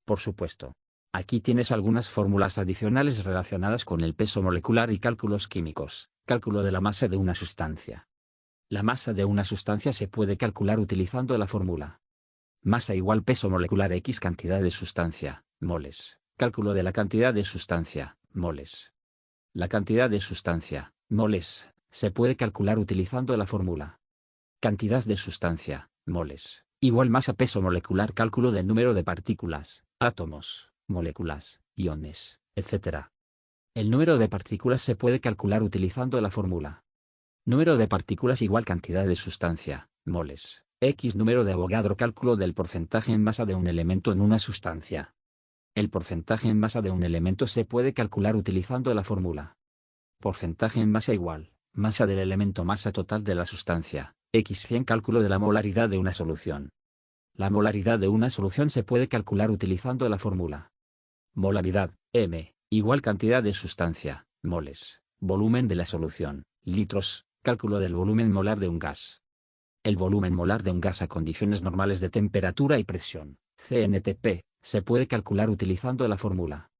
Por supuesto. Aquí tienes algunas fórmulas adicionales relacionadas con el peso molecular y cálculos químicos. Cálculo de la masa de una sustancia. La masa de una sustancia se puede calcular utilizando la fórmula masa igual peso molecular x cantidad de sustancia, moles. Cálculo de la cantidad de sustancia, moles. La cantidad de sustancia, moles, se puede calcular utilizando la fórmula cantidad de sustancia, moles, igual masa peso molecular cálculo del número de partículas, átomos, moléculas, iones, etc. El número de partículas se puede calcular utilizando la fórmula número de partículas igual cantidad de sustancia, moles, x número de Avogadro cálculo del porcentaje en masa de un elemento en una sustancia. El porcentaje en masa de un elemento se puede calcular utilizando la fórmula porcentaje en masa igual, masa del elemento masa total de la sustancia, x100 cálculo de la molaridad de una solución. La molaridad de una solución se puede calcular utilizando la fórmula molaridad, m, igual cantidad de sustancia, moles, volumen de la solución, litros, cálculo del volumen molar de un gas. El volumen molar de un gas a condiciones normales de temperatura y presión, CNTP, se puede calcular utilizando la fórmula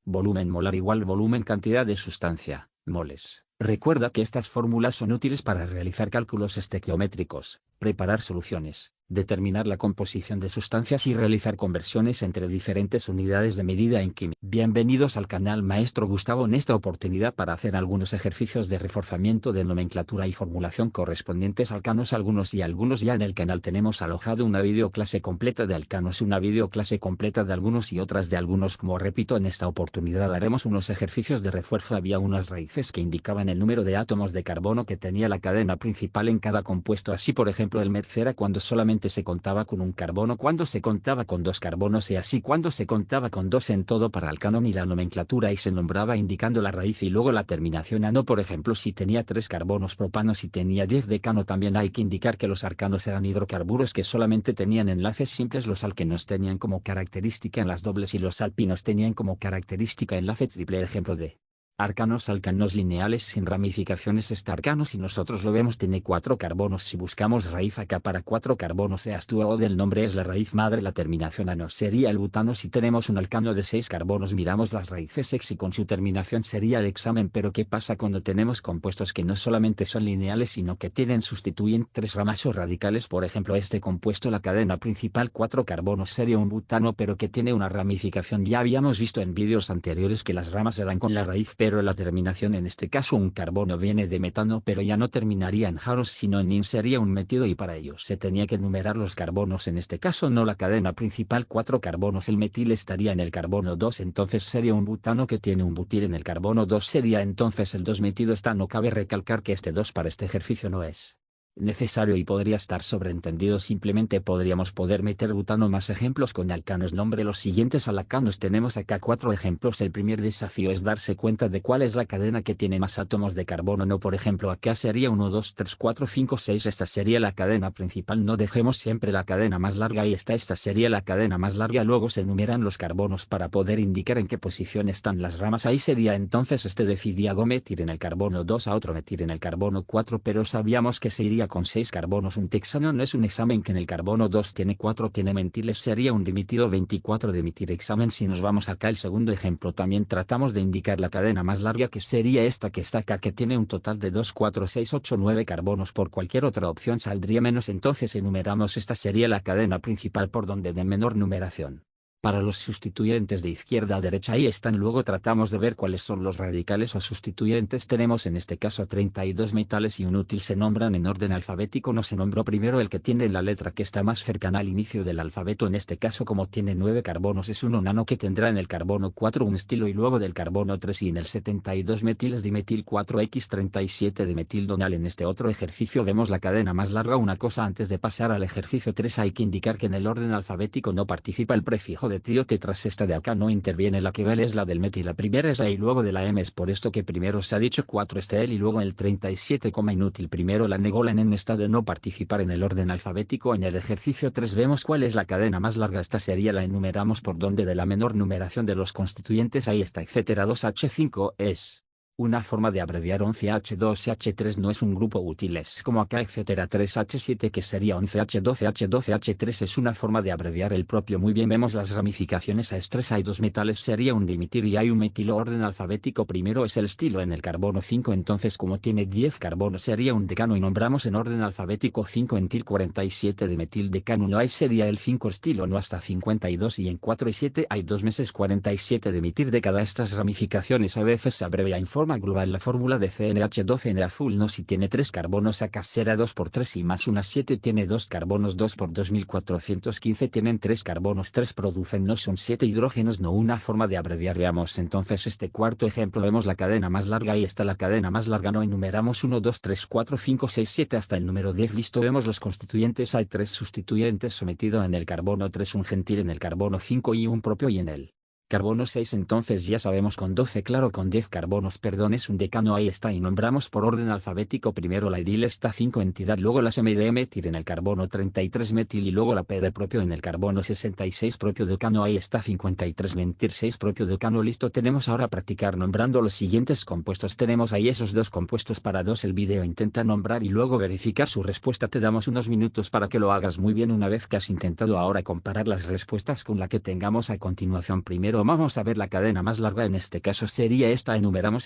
volumen molar igual volumen cantidad de sustancia, moles. Recuerda que estas fórmulas son útiles para realizar cálculos estequiométricos, preparar soluciones, determinar la composición de sustancias y realizar conversiones entre diferentes unidades de medida en química. Bienvenidos al canal Maestro Gustavo. En esta oportunidad para hacer algunos ejercicios de reforzamiento de nomenclatura y formulación correspondientes a alcanos algunos ya en el canal tenemos alojado una videoclase completa de alcanos, una videoclase completa de algunos y otras de algunos. Como repito, en esta oportunidad haremos unos ejercicios de refuerzo. Había unas raíces que indicaban el número de átomos de carbono que tenía la cadena principal en cada compuesto. Así por ejemplo el METC era cuando solamente se contaba con un carbono, cuando se contaba con dos carbonos y así cuando se contaba con dos en todo para alcano y la nomenclatura y se nombraba indicando la raíz y luego la terminación ano. Por ejemplo, si tenía 3 carbonos propanos y tenía 10 decano, también hay que indicar que los alcanos eran hidrocarburos que solamente tenían enlaces simples. Los alquenos tenían como característica enlaces dobles y los alpinos tenían como característica enlace triple. Ejemplo de alcanos lineales sin ramificaciones. Este alcano, si nosotros lo vemos, tiene 4 carbonos. Si buscamos raíz acá para 4 carbonos, o del nombre es la raíz madre, la terminación ano sería el butano. Si tenemos un alcano de 6 carbonos, miramos las raíces ex y con su terminación sería el hexamen. Pero ¿qué pasa cuando tenemos compuestos que no solamente son lineales sino que sustituyen 3 ramas o radicales? Por ejemplo, este compuesto, la cadena principal 4 carbonos, sería un butano pero que tiene una ramificación. Ya habíamos visto en vídeos anteriores que las ramas se dan con la raíz, pero la terminación, en este caso un carbono viene de metano, pero ya no terminaría en jaros sino en in, sería un metido y para ello se tenía que enumerar los carbonos. En este caso no la cadena principal 4 carbonos, el metil estaría en el carbono 2, entonces sería un butano que tiene un butil en el carbono 2, sería entonces el 2 metido está. No cabe recalcar que este 2 para este ejercicio no es necesario y podría estar sobreentendido, simplemente podríamos meter butano. Más ejemplos con alcanos. Nombre los siguientes alcanos. Tenemos acá 4 ejemplos. El primer desafío es darse cuenta de cuál es la cadena que tiene más átomos de carbono. No, por ejemplo, acá sería 1, 2, 3, 4, 5, 6. Esta sería la cadena principal. No dejemos siempre la cadena más larga y esta sería la cadena más larga. Luego se enumeran los carbonos para poder indicar en qué posición están las ramas. Ahí sería entonces decidiago metir en el carbono 2 a otro metir en el carbono 4, pero sabíamos que se iría con 6 carbonos. Un texano no es un examen que en el carbono 2 tiene 4, tiene mentiles, sería un dimetido 24 dimitir examen. Si nos vamos acá el segundo ejemplo, también tratamos de indicar la cadena más larga, que sería esta que está acá, que tiene un total de 2, 4, 6, 8, 9 carbonos. Por cualquier otra opción saldría menos, entonces enumeramos esta sería la cadena principal por donde de menor numeración. Para los sustituyentes de izquierda a derecha ahí están. Luego tratamos de ver cuáles son los radicales o sustituyentes. Tenemos en este caso 32 metales y un útil. Se nombran en orden alfabético. No se nombró primero el que tiene la letra que está más cercana al inicio del alfabeto. En este caso, como tiene 9 carbonos, es un nano que tendrá en el carbono 4 un estilo y luego del carbono 3 y en el 72 metiles dimetil 4x37 dimetildonal. En este otro ejercicio vemos la cadena más larga. Una cosa antes de pasar al ejercicio 3, hay que indicar que en el orden alfabético no participa el prefijo de trío tetras. Esta de acá no interviene, la que vale es la del metil. La primera es la y luego de la m. Es por esto que primero se ha dicho 4 el y luego el 37, inútil. Primero la negó la en esta de no participar en el orden alfabético. En el ejercicio 3 vemos cuál es la cadena más larga. Esta sería la enumeramos por donde de la menor numeración de los constituyentes. Ahí está, etcétera. 2H5 es Una forma de abreviar 11H2H3 no es un grupo útil, es como acá etcétera 3H7 que sería 11H12H12H3 es una forma de abreviar el propio. Muy bien, vemos las ramificaciones a estrés, hay dos metales sería un dimetil y hay un metilo. Orden alfabético primero es el estilo en el carbono 5, entonces como tiene 10 carbonos sería un decano y nombramos en orden alfabético 5 entil 47 de metil decano no hay sería el 5 estilo no hasta 52 y en 4 y 7 hay 2 meses 47 de metil de cada estas ramificaciones a veces se abrevia en forma global la fórmula de CnH12 en el azul no si tiene 3 carbonos acá será 2 por 3 y más una 7 tiene 2 carbonos 2 por 2415 tienen 3 carbonos 3 producen no son 7 hidrógenos no una forma de abreviar veamos entonces este cuarto ejemplo vemos la cadena más larga ahí está la cadena más larga no enumeramos 1 2 3 4 5 6 7 hasta el número 10 listo vemos los constituyentes hay 3 sustituyentes sometido en el carbono 3 un gentil en el carbono 5 y un propio y en el carbono 6 entonces ya sabemos con 12 claro con 10 carbonos perdón es un decano ahí está y nombramos por orden alfabético primero la edil está 5 entidad luego la semi de metil en el carbono 33 metil y luego la p de propio en el carbono 66 propio decano ahí está 53 mentir 6 propio decano listo tenemos ahora practicar nombrando los siguientes compuestos tenemos ahí esos dos compuestos para dos el vídeo intenta nombrar y luego verificar su respuesta te damos unos minutos para que lo hagas muy bien una vez que has intentado ahora comparar las respuestas con la que tengamos a continuación primero vamos a ver la cadena más larga en este caso sería esta enumeramos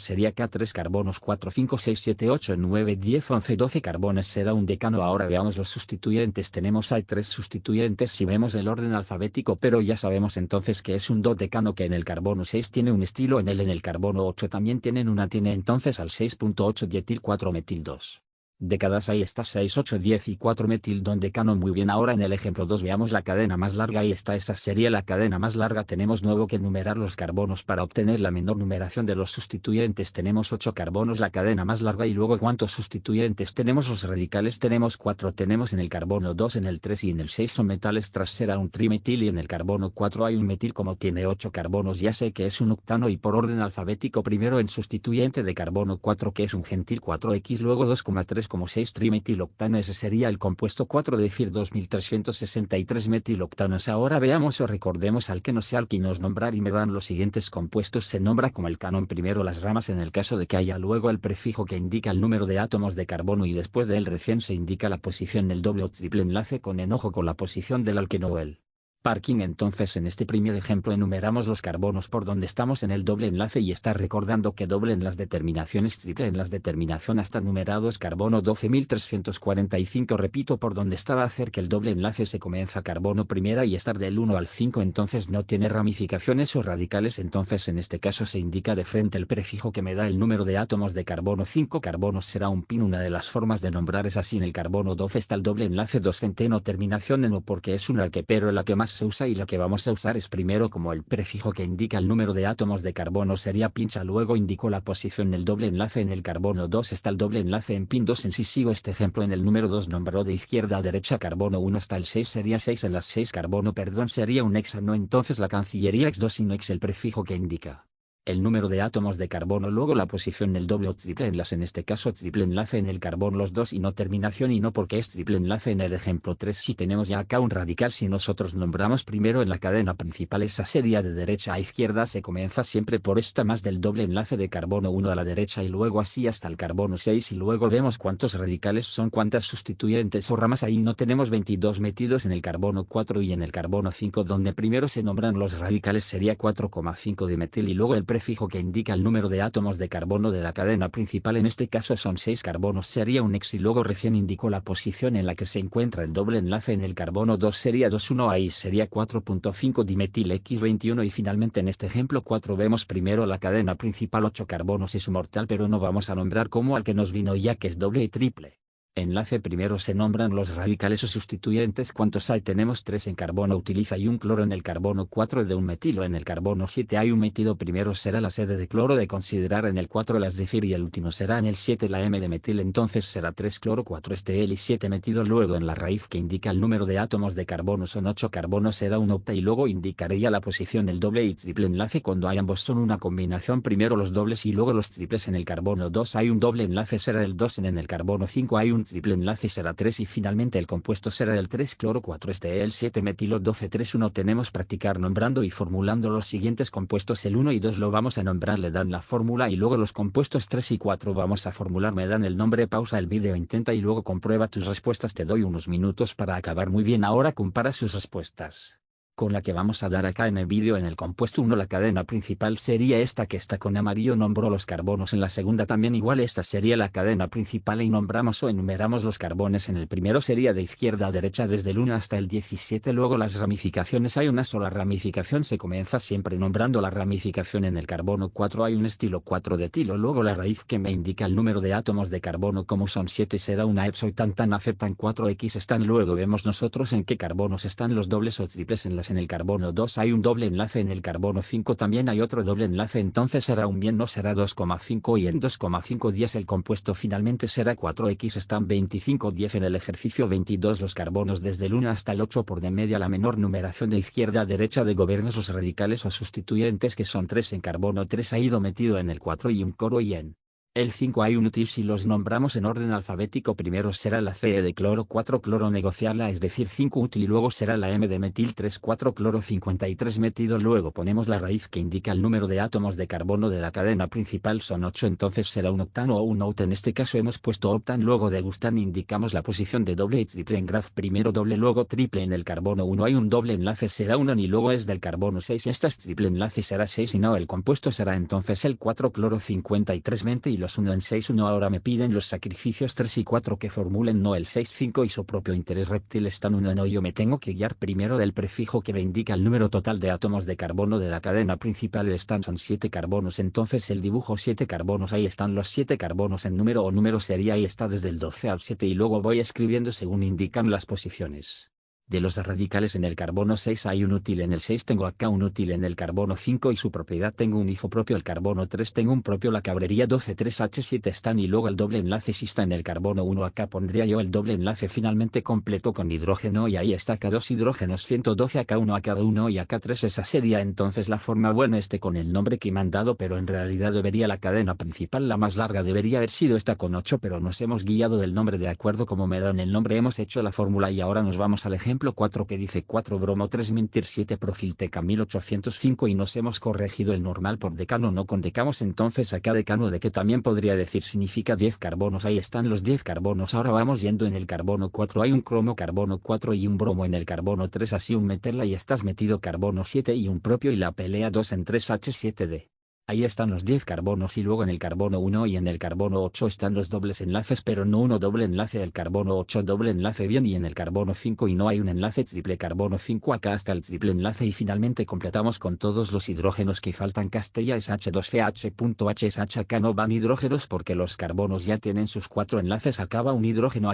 sería K 3 carbonos 4 5 6 7 8 9 10 11 12 carbones será un decano ahora veamos los sustituyentes tenemos hay 3 sustituyentes si vemos el orden alfabético pero ya sabemos entonces que es un dodecano que en el carbono 6 tiene un estilo en el carbono 8 también tienen una tiene entonces al 6.8 dietil 4 metil 2 décadas ahí está 6, 8, 10 y 4 metil decano muy bien ahora en el ejemplo 2 veamos la cadena más larga ahí está esa sería la cadena más larga tenemos nuevo que numerar los carbonos para obtener la menor numeración de los sustituyentes tenemos 8 carbonos la cadena más larga y luego cuántos sustituyentes tenemos los radicales tenemos 4 tenemos en el carbono 2 en el 3 y en el 6 son metales tras será un trimetil y en el carbono 4 hay un metil como tiene 8 carbonos ya sé que es un octano y por orden alfabético primero en sustituyente de carbono 4 que es un gentil 4x luego 2,3 como 6 trimetiloctano ese sería el compuesto 4 decir 2363 metiloctanos ahora veamos o recordemos al que no sea alquinos nombrar y me dan los siguientes compuestos se nombra como el canon primero las ramas en el caso de que haya luego el prefijo que indica el número de átomos de carbono y después de él recién se indica la posición del doble o triple enlace con enojo con la posición del alqueno o el parking entonces en este primer ejemplo enumeramos los carbonos por donde estamos en el doble enlace y está recordando que doble en las determinaciones triple en las determinación hasta numerados carbono 12345 repito por donde estaba hacer que el doble enlace se comienza carbono primera y estar del 1 al 5 entonces no tiene ramificaciones o radicales entonces en este caso se indica de frente el prefijo que me da el número de átomos de carbono 5 carbonos será un pin una de las formas de nombrar es así en el carbono 12 está el doble enlace 2 centeno terminación en o porque es una que pero la que más se usa y la que vamos a usar es primero como el prefijo que indica el número de átomos de carbono sería pincha luego indicó la posición del doble enlace en el carbono 2 está el doble enlace en pin 2 en sí sigo este ejemplo en el número 2 nombró de izquierda a derecha carbono 1 hasta el 6 sería 6 en las 6 carbono perdón sería un hexano entonces la cancillería x2 y no x el prefijo que indica el número de átomos de carbono luego la posición del doble o triple enlace en este caso triple enlace en el carbono los dos y no terminación y no porque es triple enlace en el ejemplo 3 si tenemos ya acá un radical si nosotros nombramos primero en la cadena principal esa serie de derecha a izquierda se comienza siempre por esta más del doble enlace de carbono 1 a la derecha y luego así hasta el carbono 6 y luego vemos cuántos radicales son cuántas sustituyentes o ramas ahí no tenemos 22 metidos en el carbono 4 y en el carbono 5 donde primero se nombran los radicales sería 4,5 de metil y luego el prefijo que indica el número de átomos de carbono de la cadena principal en este caso son 6 carbonos sería un ex y luego recién indicó la posición en la que se encuentra el doble enlace en el carbono 2 sería 2,1 ahí sería 4,5 dimetil x21 y finalmente en este ejemplo 4 vemos primero la cadena principal 8 carbonos y su mortal pero no vamos a nombrar como al que nos vino ya que es doble y triple. Enlace primero se nombran los radicales o sustituyentes cuántos hay tenemos 3 en carbono utiliza y un cloro en el carbono 4 de un metilo en el carbono 7 hay un metido primero será la sede de cloro de considerar en el 4 las decir y el último será en el 7 la M de metil entonces será 3 cloro 4 este L y 7 metido luego en la raíz que indica el número de átomos de carbono son 8 carbonos será un octa y luego indicaré ya la posición del doble y triple enlace cuando hay ambos son una combinación primero los dobles y luego los triples en el carbono 2 hay un doble enlace será el 2 en el carbono 5 hay un un triple enlace será 3 y finalmente el compuesto será el 3-cloro-4 este el 7-metilo-12-3-1. Tenemos practicar nombrando y formulando los siguientes compuestos. El 1 y 2 lo vamos a nombrar, le dan la fórmula y luego los compuestos 3 y 4 vamos a formular, me dan el nombre. Pausa el vídeo, intenta y luego comprueba tus respuestas. Te doy unos minutos para acabar. Muy bien, ahora compara sus respuestas con la que vamos a dar acá en el vídeo. En el compuesto 1 la cadena principal sería esta que está con amarillo, nombró los carbonos. En la segunda también igual, esta sería la cadena principal y nombramos o enumeramos los carbones. En el primero sería de izquierda a derecha desde el 1 hasta el 17. Luego las ramificaciones, hay una sola ramificación, se comienza siempre nombrando la ramificación. En el carbono 4 hay un estilo 4 de etilo, luego la raíz que me indica el número de átomos de carbono, como son 7 será una epso, tan aceptan 4x están. Luego vemos nosotros en qué carbonos están los dobles o triples en el carbono 2 hay un doble enlace, en el carbono 5 también hay otro doble enlace, entonces será un bien, no será 2,5 y en 2,5 el compuesto finalmente será 4x están 25-10. En el ejercicio 22 los carbonos desde el 1 hasta el 8 por de media la menor numeración de izquierda a derecha de gobiernos o radicales o sustituyentes que son 3. En carbono 3 ha ido metido en el 4 y un coro, y en el 5 hay un útil. Si los nombramos en orden alfabético, primero será la Ce de cloro 4 cloro negociarla, es decir 5 útil, y luego será la M de metil 3 4 cloro 53 metido. Luego ponemos la raíz que indica el número de átomos de carbono de la cadena principal, son 8, entonces será un octano o un out. En este caso hemos puesto octan. Luego de gustan indicamos la posición de doble y triple en graf, primero doble luego triple. En el carbono 1 hay un doble enlace, será 1 y luego es del carbono 6, esta es triple enlace, será 6 y no, el compuesto será entonces el 4 cloro 53 mente y los 1 en 6 1. Ahora me piden los sacrificios 3 y 4 que formulen no el 6 5 y su propio interés reptil están 1 no. Yo me tengo que guiar primero del prefijo que me indica el número total de átomos de carbono de la cadena principal, están son 7 carbonos, entonces el dibujo 7 carbonos, ahí están los 7 carbonos en número o número sería, ahí está desde el 12 al 7 y luego voy escribiendo según indican las posiciones de los radicales. En el carbono 6 hay un útil, en el 6 tengo acá un útil, en el carbono 5 y su propiedad tengo un isopropio, el carbono 3 tengo un propio, la cabrería 12 3H7 están y luego el doble enlace si está en el carbono 1 acá pondría yo el doble enlace finalmente completo con hidrógeno y ahí está acá 2 hidrógenos 112 acá 1 acá 1 y acá 3, esa sería entonces la forma. Bueno, con el nombre que me han dado, pero en realidad debería la cadena principal la más larga debería haber sido esta con 8, pero nos hemos guiado del nombre de acuerdo como me dan el nombre, hemos hecho la fórmula y ahora nos vamos al ejemplo 4 que dice 4 bromo 3 mentir 7 profilteca 1805 y nos hemos corregido el normal por decano no con decamos, entonces acá decano de que también podría decir significa 10 carbonos, ahí están los 10 carbonos. Ahora vamos yendo, en el carbono 4 hay un cromo carbono 4 y un bromo, en el carbono 3 así un meterla y estás metido carbono 7 y un propio y la pelea 2 en 3H7D. Ahí están los 10 carbonos y luego en el carbono 1 y en el carbono 8 están los dobles enlaces, pero no uno doble enlace, el carbono 8 doble enlace bien, y en el carbono 5 y no hay un enlace triple, carbono 5 acá hasta el triple enlace y finalmente completamos con todos los hidrógenos que faltan. Castella es H2FH.H es H, acá no van hidrógenos porque los carbonos ya tienen sus 4 enlaces, acaba un hidrógeno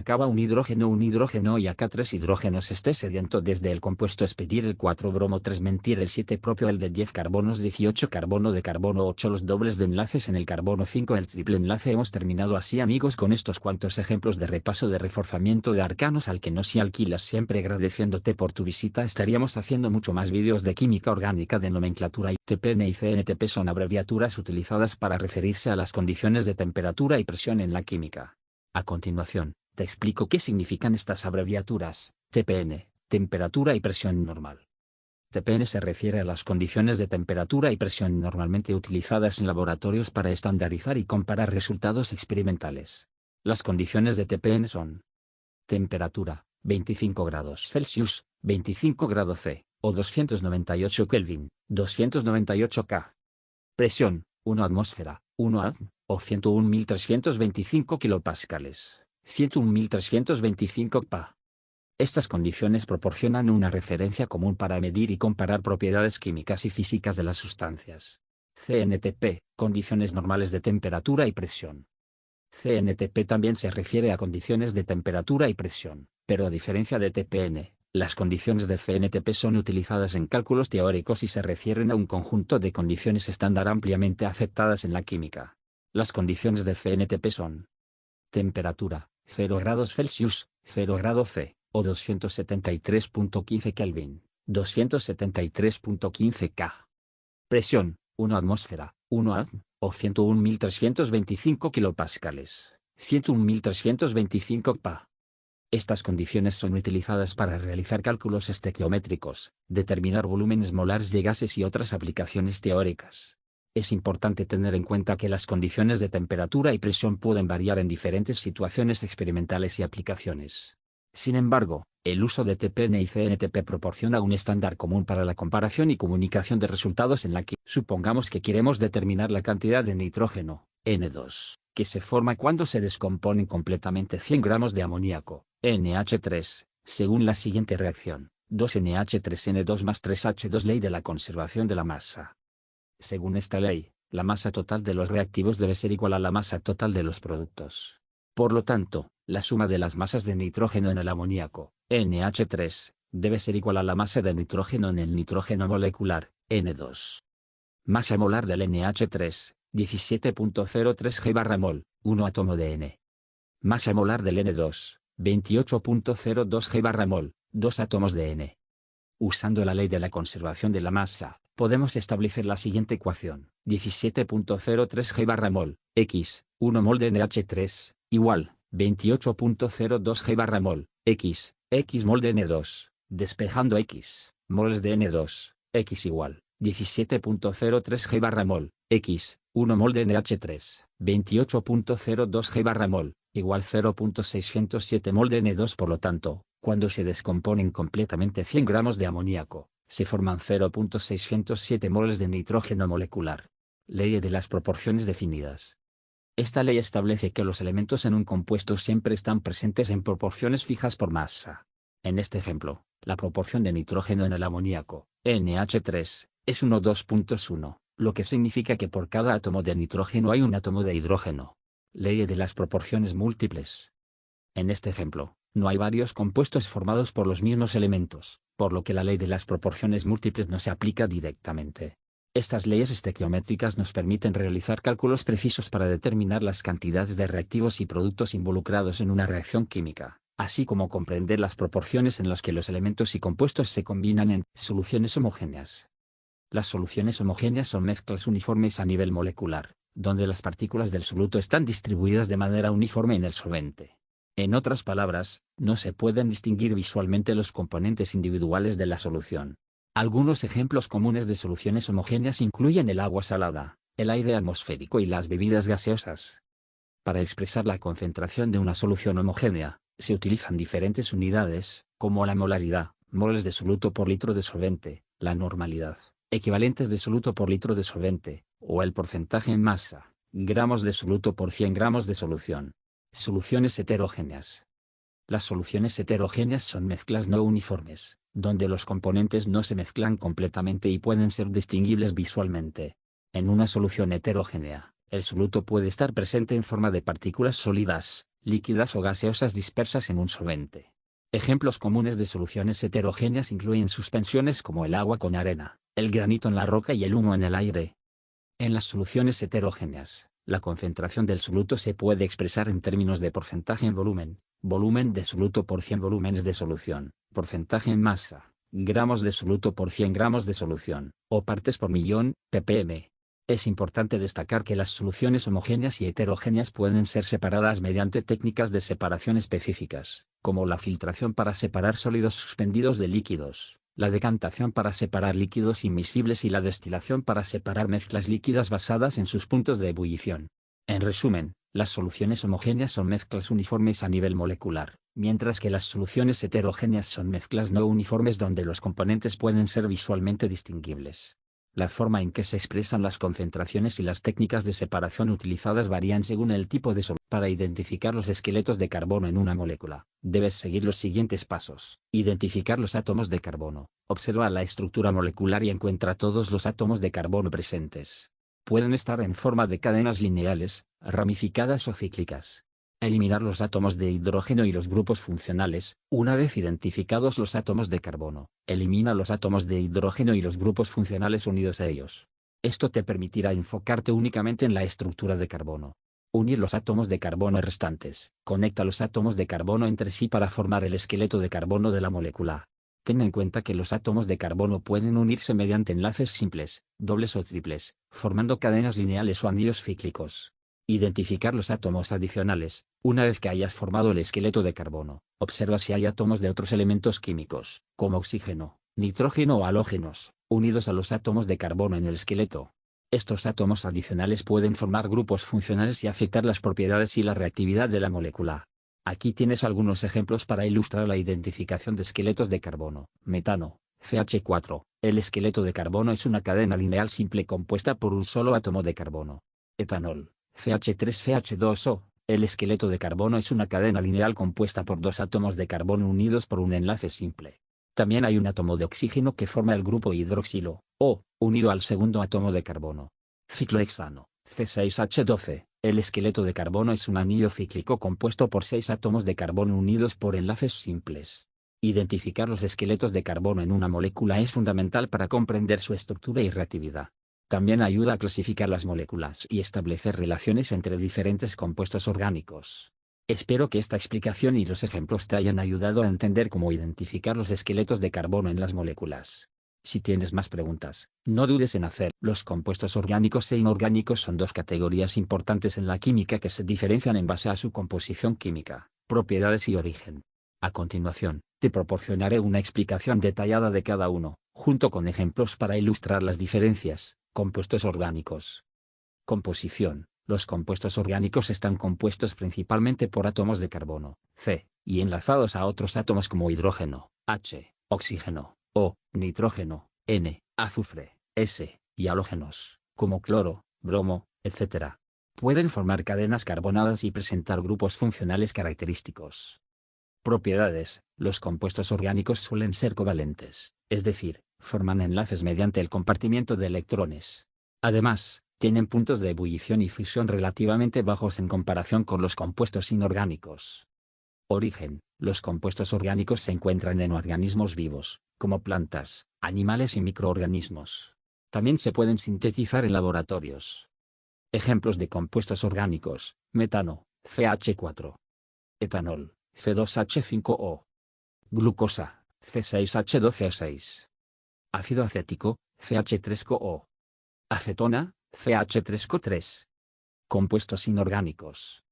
y acá 3 hidrógenos. Este sediento desde el compuesto es pedir el 4 bromo 3 mentir el 7 propio, el de 10 carbonos 18 carbono de carbono 8 los dobles de enlaces, en el carbono 5 el triple enlace. Hemos terminado así amigos con estos cuantos ejemplos de repaso de reforzamiento de arcanos. Al que no se alquilas, siempre agradeciéndote por tu visita. Estaríamos haciendo mucho más vídeos de química orgánica, de nomenclatura, y TPN y CNTP son abreviaturas utilizadas para referirse a las condiciones de temperatura y presión en la química. A continuación, te explico qué significan estas abreviaturas. TPN, temperatura y presión normal. TPN se refiere a las condiciones de temperatura y presión normalmente utilizadas en laboratorios para estandarizar y comparar resultados experimentales. Las condiciones de TPN son: temperatura, 25 grados Celsius, 25 grados C, o 298 Kelvin, 298 K. Presión, 1 atmósfera, 1 atm, o 101.325 kilopascales, 101.325 Pa. Estas condiciones proporcionan una referencia común para medir y comparar propiedades químicas y físicas de las sustancias. CNTP, condiciones normales de temperatura y presión. CNTP también se refiere a condiciones de temperatura y presión, pero a diferencia de TPN, las condiciones de CNTP son utilizadas en cálculos teóricos y se refieren a un conjunto de condiciones estándar ampliamente aceptadas en la química. Las condiciones de CNTP son: temperatura, 0 grados Celsius, 0 grados C, o 273.15 Kelvin, 273.15 K. Presión, 1 atmósfera, 1 atm, o 101.325 kilopascales, 101.325 Pa. Estas condiciones son utilizadas para realizar cálculos estequiométricos, determinar volúmenes molares de gases y otras aplicaciones teóricas. Es importante tener en cuenta que las condiciones de temperatura y presión pueden variar en diferentes situaciones experimentales y aplicaciones. Sin embargo, el uso de TPN y CNTP proporciona un estándar común para la comparación y comunicación de resultados en la que, supongamos que queremos determinar la cantidad de nitrógeno, N2, que se forma cuando se descomponen completamente 100 gramos de amoníaco, NH3, según la siguiente reacción: 2NH3N2 más 3H2. Ley de la conservación de la masa. Según esta ley, la masa total de los reactivos debe ser igual a la masa total de los productos. Por lo tanto, la suma de las masas de nitrógeno en el amoníaco, NH3, debe ser igual a la masa de nitrógeno en el nitrógeno molecular, N2. Masa molar del NH3, 17.03 G/mol, 1 átomo de N. Masa molar del N2, 28.02 G/mol, 2 átomos de N. Usando la ley de la conservación de la masa, podemos establecer la siguiente ecuación: 17.03 G/mol, X, 1 mol de NH3, igual, 28.02 G/mol, X, X mol de N2, despejando X, moles de N2, X igual, 17.03 G/mol, X, 1 mol de NH3, 28.02 G/mol, igual 0.607 mol de N2. Por lo tanto, cuando se descomponen completamente 100 gramos de amoníaco, se forman 0.607 moles de nitrógeno molecular. Ley de las proporciones definidas. Esta ley establece que los elementos en un compuesto siempre están presentes en proporciones fijas por masa. En este ejemplo, la proporción de nitrógeno en el amoníaco, NH3, es 1:2.1, lo que significa que por cada átomo de nitrógeno hay un átomo de hidrógeno. Ley de las proporciones múltiples. En este ejemplo, no hay varios compuestos formados por los mismos elementos, por lo que la ley de las proporciones múltiples no se aplica directamente. Estas leyes estequiométricas nos permiten realizar cálculos precisos para determinar las cantidades de reactivos y productos involucrados en una reacción química, así como comprender las proporciones en las que los elementos y compuestos se combinan en soluciones homogéneas. Las soluciones homogéneas son mezclas uniformes a nivel molecular, donde las partículas del soluto están distribuidas de manera uniforme en el solvente. En otras palabras, no se pueden distinguir visualmente los componentes individuales de la solución. Algunos ejemplos comunes de soluciones homogéneas incluyen el agua salada, el aire atmosférico y las bebidas gaseosas. Para expresar la concentración de una solución homogénea, se utilizan diferentes unidades, como la molaridad, moles de soluto por litro de solvente, la normalidad, equivalentes de soluto por litro de solvente, o el porcentaje en masa, gramos de soluto por 100 gramos de solución. Soluciones heterogéneas. Las soluciones heterogéneas son mezclas no uniformes, donde los componentes no se mezclan completamente y pueden ser distinguibles visualmente. En una solución heterogénea, el soluto puede estar presente en forma de partículas sólidas, líquidas o gaseosas dispersas en un solvente. Ejemplos comunes de soluciones heterogéneas incluyen suspensiones como el agua con arena, el granito en la roca y el humo en el aire. En las soluciones heterogéneas, la concentración del soluto se puede expresar en términos de porcentaje en volumen, volumen de soluto por 100 volúmenes de solución, porcentaje en masa, gramos de soluto por 100 gramos de solución, o partes por millón, ppm. Es importante destacar que las soluciones homogéneas y heterogéneas pueden ser separadas mediante técnicas de separación específicas, como la filtración para separar sólidos suspendidos de líquidos, la decantación para separar líquidos inmiscibles y la destilación para separar mezclas líquidas basadas en sus puntos de ebullición. En resumen, las soluciones homogéneas son mezclas uniformes a nivel molecular, mientras que las soluciones heterogéneas son mezclas no uniformes donde los componentes pueden ser visualmente distinguibles. La forma en que se expresan las concentraciones y las técnicas de separación utilizadas varían según el tipo de solución. Para identificar los esqueletos de carbono en una molécula, debes seguir los siguientes pasos. Identificar los átomos de carbono. Observa la estructura molecular y encuentra todos los átomos de carbono presentes. Pueden estar en forma de cadenas lineales, ramificadas o cíclicas. Eliminar los átomos de hidrógeno y los grupos funcionales. Una vez identificados los átomos de carbono, elimina los átomos de hidrógeno y los grupos funcionales unidos a ellos. Esto te permitirá enfocarte únicamente en la estructura de carbono. Unir los átomos de carbono restantes. Conecta los átomos de carbono entre sí para formar el esqueleto de carbono de la molécula. Ten en cuenta que los átomos de carbono pueden unirse mediante enlaces simples, dobles o triples, formando cadenas lineales o anillos cíclicos. Identificar los átomos adicionales. Una vez que hayas formado el esqueleto de carbono, observa si hay átomos de otros elementos químicos, como oxígeno, nitrógeno o halógenos, unidos a los átomos de carbono en el esqueleto. Estos átomos adicionales pueden formar grupos funcionales y afectar las propiedades y la reactividad de la molécula. Aquí tienes algunos ejemplos para ilustrar la identificación de esqueletos de carbono. Metano, CH4. El esqueleto de carbono es una cadena lineal simple compuesta por un solo átomo de carbono. Etanol, CH3CH2O. El esqueleto de carbono es una cadena lineal compuesta por dos átomos de carbono unidos por un enlace simple. También hay un átomo de oxígeno que forma el grupo hidroxilo, O, unido al segundo átomo de carbono. Ciclohexano, C6H12. El esqueleto de carbono es un anillo cíclico compuesto por 6 átomos de carbono unidos por enlaces simples. Identificar los esqueletos de carbono en una molécula es fundamental para comprender su estructura y reactividad. También ayuda a clasificar las moléculas y establecer relaciones entre diferentes compuestos orgánicos. Espero que esta explicación y los ejemplos te hayan ayudado a entender cómo identificar los esqueletos de carbono en las moléculas. Si tienes más preguntas, no dudes en hacer. Los compuestos orgánicos e inorgánicos son dos categorías importantes en la química que se diferencian en base a su composición química, propiedades y origen. A continuación, te proporcionaré una explicación detallada de cada uno, junto con ejemplos para ilustrar las diferencias. Compuestos orgánicos. Composición. Los compuestos orgánicos están compuestos principalmente por átomos de carbono, C, y enlazados a otros átomos como hidrógeno, H, oxígeno, O, nitrógeno, N, azufre, S, y halógenos, como cloro, bromo, etc. Pueden formar cadenas carbonadas y presentar grupos funcionales característicos. Propiedades. Los compuestos orgánicos suelen ser covalentes, es decir, forman enlaces mediante el compartimiento de electrones. Además, tienen puntos de ebullición y fusión relativamente bajos en comparación con los compuestos inorgánicos. Origen. Los compuestos orgánicos se encuentran en organismos vivos, como plantas, animales y microorganismos. También se pueden sintetizar en laboratorios. Ejemplos de compuestos orgánicos: metano, CH4. Etanol, C2H5O. Glucosa, C6H12O6. Ácido acético, CH3CoO. Acetona, CH3CO3. Compuestos inorgánicos.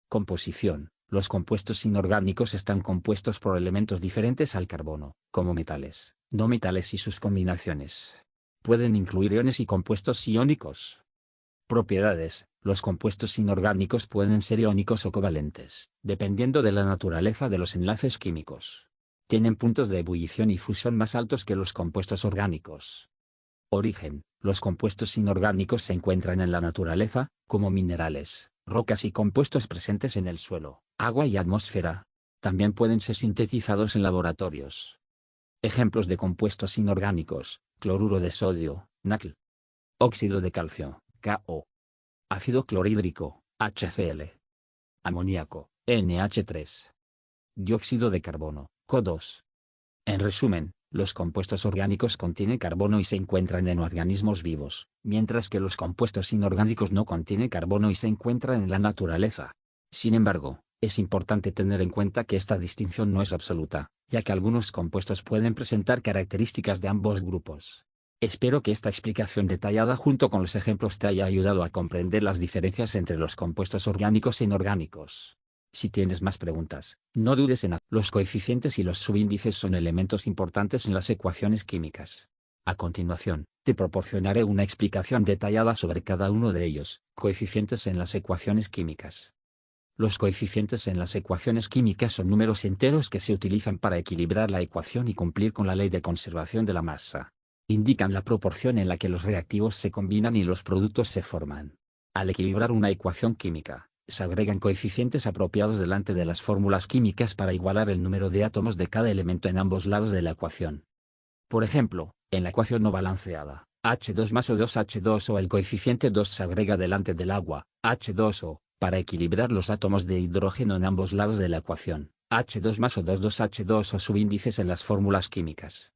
Composición. Los compuestos inorgánicos están compuestos por elementos diferentes al carbono, como metales, no metales y sus combinaciones. Pueden incluir iones y compuestos iónicos. Propiedades. Los compuestos inorgánicos pueden ser iónicos o covalentes, dependiendo de la naturaleza de los enlaces químicos. Tienen puntos de ebullición y fusión más altos que los compuestos orgánicos. Origen. Los compuestos inorgánicos se encuentran en la naturaleza, como minerales, rocas y compuestos presentes en el suelo, agua y atmósfera. También pueden ser sintetizados en laboratorios. Ejemplos de compuestos inorgánicos: cloruro de sodio, NaCl. Óxido de calcio, KO. Ácido clorhídrico, HCl. Amoníaco, NH3. Dióxido de carbono, CO2. En resumen, los compuestos orgánicos contienen carbono y se encuentran en organismos vivos, mientras que los compuestos inorgánicos no contienen carbono y se encuentran en la naturaleza. Sin embargo, es importante tener en cuenta que esta distinción no es absoluta, ya que algunos compuestos pueden presentar características de ambos grupos. Espero que esta explicación detallada junto con los ejemplos te haya ayudado a comprender las diferencias entre los compuestos orgánicos e inorgánicos. Si tienes más preguntas, no dudes en hacerlo. Los coeficientes y los subíndices son elementos importantes en las ecuaciones químicas. A continuación, te proporcionaré una explicación detallada sobre cada uno de ellos. Coeficientes en las ecuaciones químicas. Los coeficientes en las ecuaciones químicas son números enteros que se utilizan para equilibrar la ecuación y cumplir con la ley de conservación de la masa. Indican la proporción en la que los reactivos se combinan y los productos se forman. Al equilibrar una ecuación química, se agregan coeficientes apropiados delante de las fórmulas químicas para igualar el número de átomos de cada elemento en ambos lados de la ecuación. Por ejemplo, en la ecuación no balanceada, H2 más O2H2O, el coeficiente 2 se agrega delante del agua, H2O, para equilibrar los átomos de hidrógeno en ambos lados de la ecuación, H2 más O2 2H2O. Subíndices en las fórmulas químicas.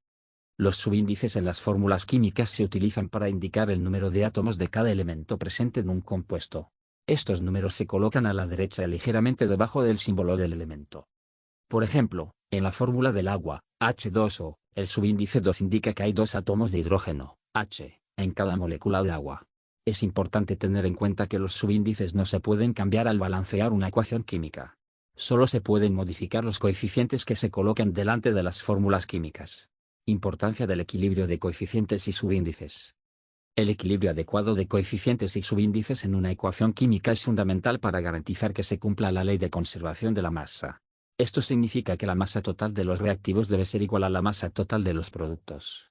Los subíndices en las fórmulas químicas se utilizan para indicar el número de átomos de cada elemento presente en un compuesto. Estos números se colocan a la derecha ligeramente debajo del símbolo del elemento. Por ejemplo, en la fórmula del agua, H2O, el subíndice 2 indica que hay 2 átomos de hidrógeno, H, en cada molécula de agua. Es importante tener en cuenta que los subíndices no se pueden cambiar al balancear una ecuación química. Solo se pueden modificar los coeficientes que se colocan delante de las fórmulas químicas. Importancia del equilibrio de coeficientes y subíndices. El equilibrio adecuado de coeficientes y subíndices en una ecuación química es fundamental para garantizar que se cumpla la ley de conservación de la masa. Esto significa que la masa total de los reactivos debe ser igual a la masa total de los productos.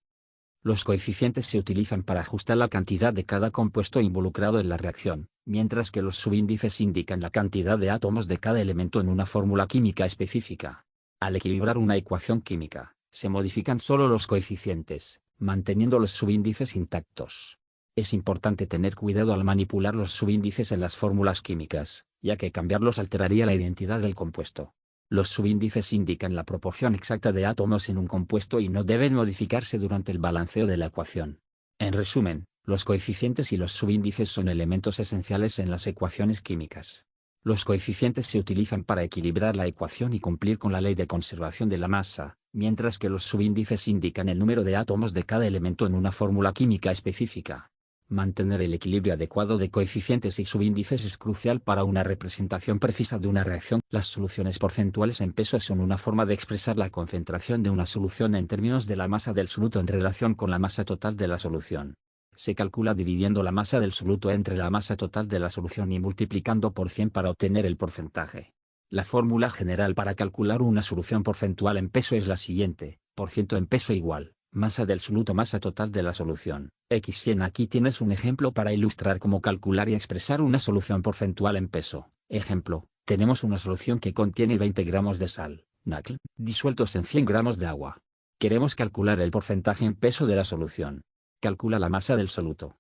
Los coeficientes se utilizan para ajustar la cantidad de cada compuesto involucrado en la reacción, mientras que los subíndices indican la cantidad de átomos de cada elemento en una fórmula química específica. Al equilibrar una ecuación química, se modifican solo los coeficientes, manteniendo los subíndices intactos. Es importante tener cuidado al manipular los subíndices en las fórmulas químicas, ya que cambiarlos alteraría la identidad del compuesto. Los subíndices indican la proporción exacta de átomos en un compuesto y no deben modificarse durante el balanceo de la ecuación. En resumen, los coeficientes y los subíndices son elementos esenciales en las ecuaciones químicas. Los coeficientes se utilizan para equilibrar la ecuación y cumplir con la ley de conservación de la masa, mientras que los subíndices indican el número de átomos de cada elemento en una fórmula química específica. Mantener el equilibrio adecuado de coeficientes y subíndices es crucial para una representación precisa de una reacción. Las soluciones porcentuales en peso son una forma de expresar la concentración de una solución en términos de la masa del soluto en relación con la masa total de la solución. Se calcula dividiendo la masa del soluto entre la masa total de la solución y multiplicando por 100 para obtener el porcentaje. La fórmula general para calcular una solución porcentual en peso es la siguiente: por ciento en peso igual masa del soluto masa total de la solución, x100. Aquí tienes un ejemplo para ilustrar cómo calcular y expresar una solución porcentual en peso. Ejemplo, tenemos una solución que contiene 20 gramos de sal, NaCl, disueltos en 100 gramos de agua. Queremos calcular el porcentaje en peso de la solución. Calcula la masa del soluto.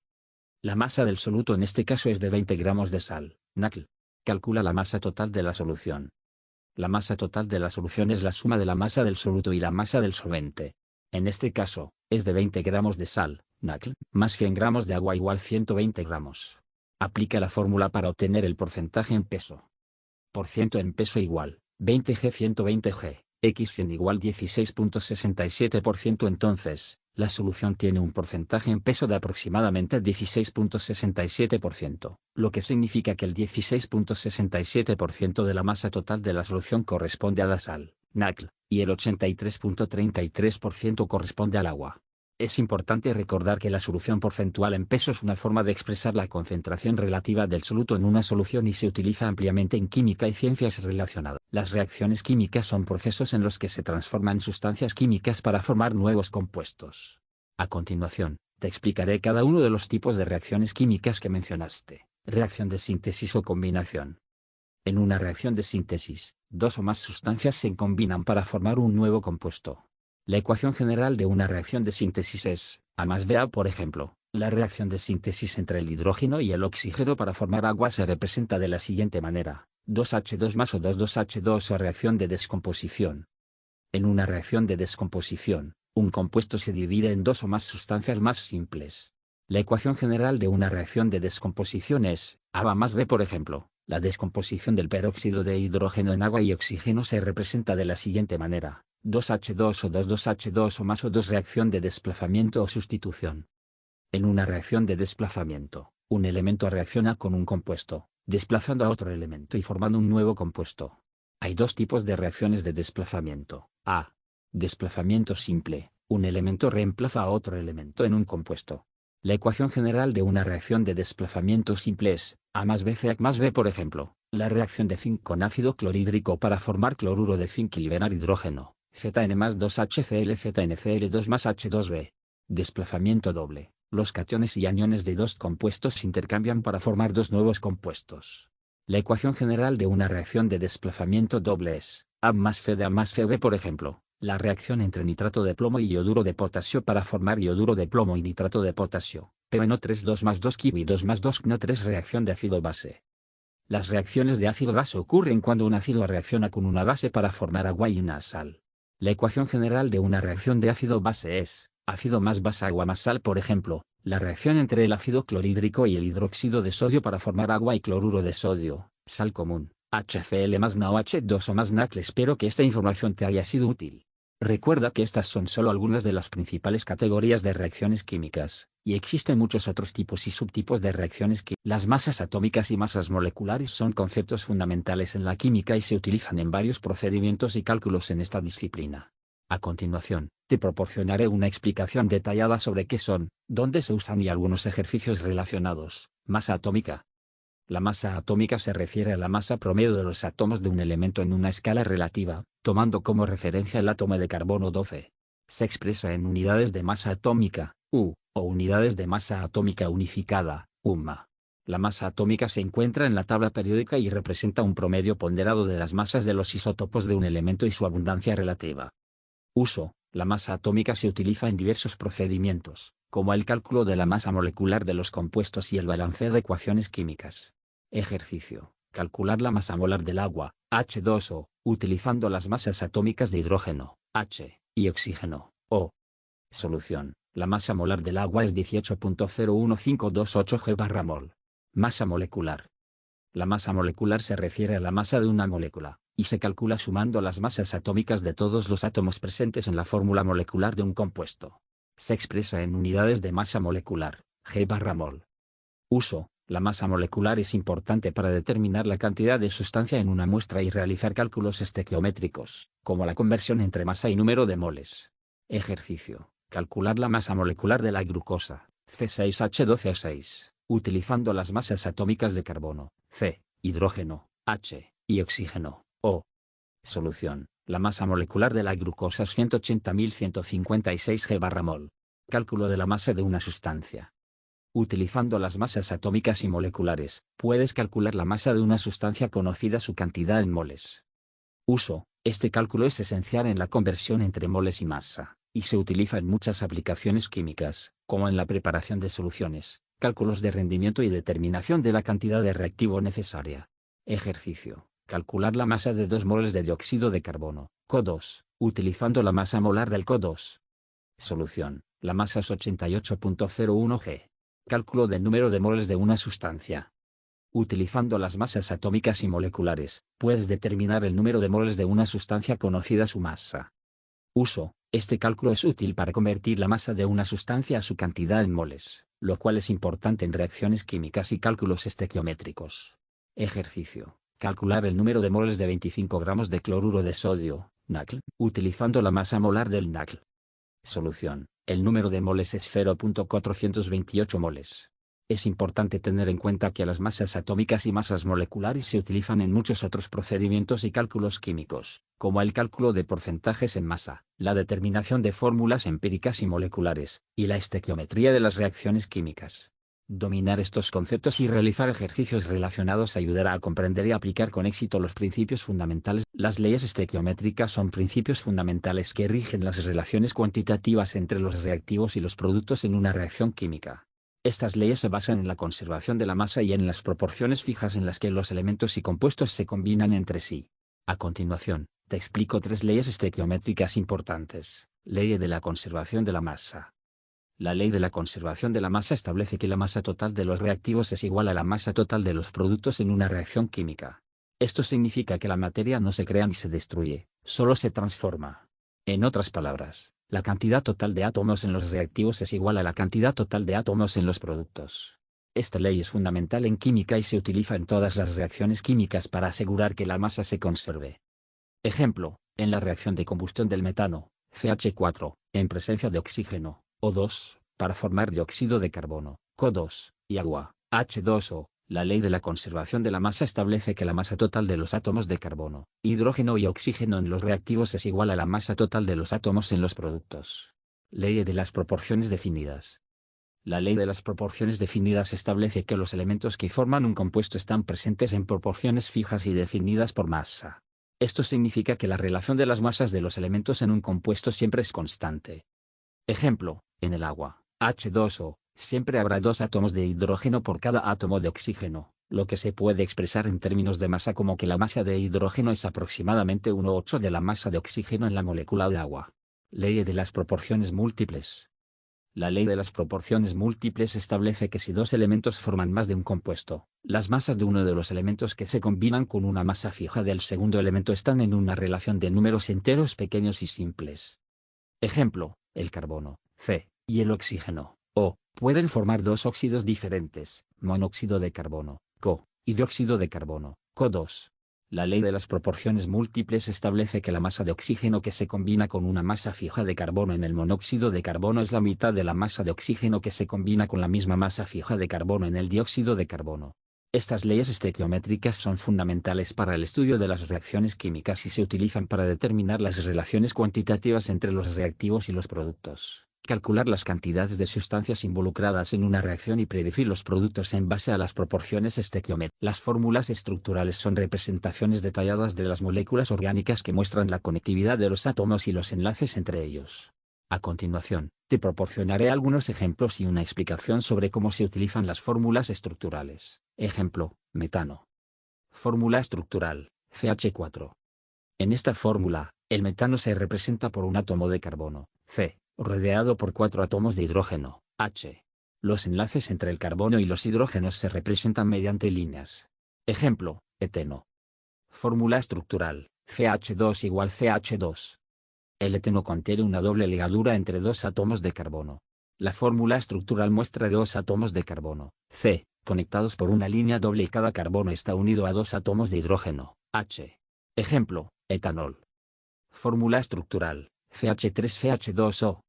La masa del soluto en este caso es de 20 gramos de sal, NaCl. Calcula la masa total de la solución. La masa total de la solución es la suma de la masa del soluto y la masa del solvente. En este caso, es de 20 gramos de sal, NaCl, más 100 gramos de agua igual 120 gramos. Aplica la fórmula para obtener el porcentaje en peso. Por ciento en peso igual 20g 120g, x100 igual 16.67%. Entonces, la solución tiene un porcentaje en peso de aproximadamente 16.67%, lo que significa que el 16.67% de la masa total de la solución corresponde a la sal, NaCl, y el 83.33% corresponde al agua. Es importante recordar que la solución porcentual en peso es una forma de expresar la concentración relativa del soluto en una solución y se utiliza ampliamente en química y ciencias relacionadas. Las reacciones químicas son procesos en los que se transforman sustancias químicas para formar nuevos compuestos. A continuación, te explicaré cada uno de los tipos de reacciones químicas que mencionaste. Reacción de síntesis o combinación. En una reacción de síntesis, dos o más sustancias se combinan para formar un nuevo compuesto. La ecuación general de una reacción de síntesis es A más BA. Por ejemplo, la reacción de síntesis entre el hidrógeno y el oxígeno para formar agua se representa de la siguiente manera: 2H2 más O2 2H2. O reacción de descomposición. En una reacción de descomposición, un compuesto se divide en dos o más sustancias más simples. La ecuación general de una reacción de descomposición es A más B. Por ejemplo, la descomposición del peróxido de hidrógeno en agua y oxígeno se representa de la siguiente manera: 2H2 O2 2H2 O más O2. Reacción de desplazamiento o sustitución. En una reacción de desplazamiento, un elemento reacciona con un compuesto, desplazando a otro elemento y formando un nuevo compuesto. Hay dos tipos de reacciones de desplazamiento. A. Desplazamiento simple: un elemento reemplaza a otro elemento en un compuesto. La ecuación general de una reacción de desplazamiento simple es A más B C más B. Por ejemplo, la reacción de zinc con ácido clorhídrico para formar cloruro de zinc y liberar hidrógeno, Zn más 2HCl ZnCl2 más H2B. Desplazamiento doble: los cationes y aniones de dos compuestos se intercambian para formar dos nuevos compuestos. La ecuación general de una reacción de desplazamiento doble es A más F de A más Fb. Por ejemplo, la reacción entre nitrato de plomo y iodur de potasio para formar iodur de plomo y nitrato de potasio, PbNO3 2 más 2 Kb 2 más 2 CnO3. Reacción de ácido-base. Las reacciones de ácido-base ocurren cuando un ácido reacciona con una base para formar agua y una sal. La ecuación general de una reacción de ácido-base es ácido más base agua más sal. Por ejemplo, la reacción entre el ácido clorhídrico y el hidróxido de sodio para formar agua y cloruro de sodio, sal común, HCl más NaOH2 o más NaCl. Espero que esta información te haya sido útil. Recuerda que estas son solo algunas de las principales categorías de reacciones químicas, y existen muchos otros tipos y subtipos de reacciones químicas. Las masas atómicas y masas moleculares son conceptos fundamentales en la química y se utilizan en varios procedimientos y cálculos en esta disciplina. A continuación, te proporcionaré una explicación detallada sobre qué son, dónde se usan y algunos ejercicios relacionados. Masa atómica. La masa atómica se refiere a la masa promedio de los átomos de un elemento en una escala relativa, tomando como referencia el átomo de carbono 12. Se expresa en unidades de masa atómica, U, o unidades de masa atómica unificada, UMA. La masa atómica se encuentra en la tabla periódica y representa un promedio ponderado de las masas de los isótopos de un elemento y su abundancia relativa. Uso. La masa atómica se utiliza en diversos procedimientos, como el cálculo de la masa molecular de los compuestos y el balanceo de ecuaciones químicas. Ejercicio. Calcular la masa molar del agua, H2O, utilizando las masas atómicas de hidrógeno, H, y oxígeno, O. Solución. La masa molar del agua es 18.01528 g/mol. Masa molecular. La masa molecular se refiere a la masa de una molécula, y se calcula sumando las masas atómicas de todos los átomos presentes en la fórmula molecular de un compuesto. Se expresa en unidades de masa molecular, g/mol. Uso. La masa molecular es importante para determinar la cantidad de sustancia en una muestra y realizar cálculos estequiométricos, como la conversión entre masa y número de moles. Ejercicio. Calcular la masa molecular de la glucosa, C6H12O6, utilizando las masas atómicas de carbono, C, hidrógeno, H, y oxígeno, O. Solución. La masa molecular de la glucosa es 180.156 g/mol. Cálculo de la masa de una sustancia. Utilizando las masas atómicas y moleculares, puedes calcular la masa de una sustancia conocida su cantidad en moles. Uso. Este cálculo es esencial en la conversión entre moles y masa, y se utiliza en muchas aplicaciones químicas, como en la preparación de soluciones, cálculos de rendimiento y determinación de la cantidad de reactivo necesaria. Ejercicio. Calcular la masa de 2 moles de dióxido de carbono, CO2, utilizando la masa molar del CO2. Solución. La masa es 88.01 g. Cálculo del número de moles de una sustancia. Utilizando las masas atómicas y moleculares, puedes determinar el número de moles de una sustancia conocida su masa. Uso. Este cálculo es útil para convertir la masa de una sustancia a su cantidad en moles, lo cual es importante en reacciones químicas y cálculos estequiométricos. Ejercicio. Calcular el número de moles de 25 gramos de cloruro de sodio, NaCl, utilizando la masa molar del NaCl. Solución. El número de moles es 0.428 moles. Es importante tener en cuenta que las masas atómicas y masas moleculares se utilizan en muchos otros procedimientos y cálculos químicos, como el cálculo de porcentajes en masa, la determinación de fórmulas empíricas y moleculares, y la estequiometría de las reacciones químicas. Dominar estos conceptos y realizar ejercicios relacionados ayudará a comprender y aplicar con éxito los principios fundamentales. Las leyes estequiométricas son principios fundamentales que rigen las relaciones cuantitativas entre los reactivos y los productos en una reacción química. Estas leyes se basan en la conservación de la masa y en las proporciones fijas en las que los elementos y compuestos se combinan entre sí. A continuación, te explico 3 leyes estequiométricas importantes. Ley de la conservación de la masa. La ley de la conservación de la masa establece que la masa total de los reactivos es igual a la masa total de los productos en una reacción química. Esto significa que la materia no se crea ni se destruye, solo se transforma. En otras palabras, la cantidad total de átomos en los reactivos es igual a la cantidad total de átomos en los productos. Esta ley es fundamental en química y se utiliza en todas las reacciones químicas para asegurar que la masa se conserve. Ejemplo, en la reacción de combustión del metano, CH4, en presencia de oxígeno, O2, para formar dióxido de carbono, CO2, y agua, H2O, la ley de la conservación de la masa establece que la masa total de los átomos de carbono, hidrógeno y oxígeno en los reactivos es igual a la masa total de los átomos en los productos. Ley de las proporciones definidas. La ley de las proporciones definidas establece que los elementos que forman un compuesto están presentes en proporciones fijas y definidas por masa. Esto significa que la relación de las masas de los elementos en un compuesto siempre es constante. Ejemplo, en el agua, H2O, siempre habrá 2 átomos de hidrógeno por cada átomo de oxígeno, lo que se puede expresar en términos de masa como que la masa de hidrógeno es aproximadamente 1/8 de la masa de oxígeno en la molécula de agua. Ley de las proporciones múltiples. La ley de las proporciones múltiples establece que si dos elementos forman más de un compuesto, las masas de uno de los elementos que se combinan con una masa fija del segundo elemento están en una relación de números enteros pequeños y simples. Ejemplo, el carbono, C, y el oxígeno, O, pueden formar dos óxidos diferentes, monóxido de carbono, CO, y dióxido de carbono, CO2. La ley de las proporciones múltiples establece que la masa de oxígeno que se combina con una masa fija de carbono en el monóxido de carbono es la mitad de la masa de oxígeno que se combina con la misma masa fija de carbono en el dióxido de carbono. Estas leyes estequiométricas son fundamentales para el estudio de las reacciones químicas y se utilizan para determinar las relaciones cuantitativas entre los reactivos y los productos, calcular las cantidades de sustancias involucradas en una reacción y predecir los productos en base a las proporciones estequiométricas. Las fórmulas estructurales son representaciones detalladas de las moléculas orgánicas que muestran la conectividad de los átomos y los enlaces entre ellos. A continuación, te proporcionaré algunos ejemplos y una explicación sobre cómo se utilizan las fórmulas estructurales. Ejemplo, metano. Fórmula estructural, CH4. En esta fórmula, el metano se representa por un átomo de carbono, C, rodeado por 4 átomos de hidrógeno, H. Los enlaces entre el carbono y los hidrógenos se representan mediante líneas. Ejemplo, eteno. Fórmula estructural, CH2 igual CH2. El eteno contiene una doble ligadura entre dos átomos de carbono. La fórmula estructural muestra dos átomos de carbono, C, conectados por una línea doble y cada carbono está unido a dos átomos de hidrógeno, H. Ejemplo, etanol. Fórmula estructural, CH3CH2O.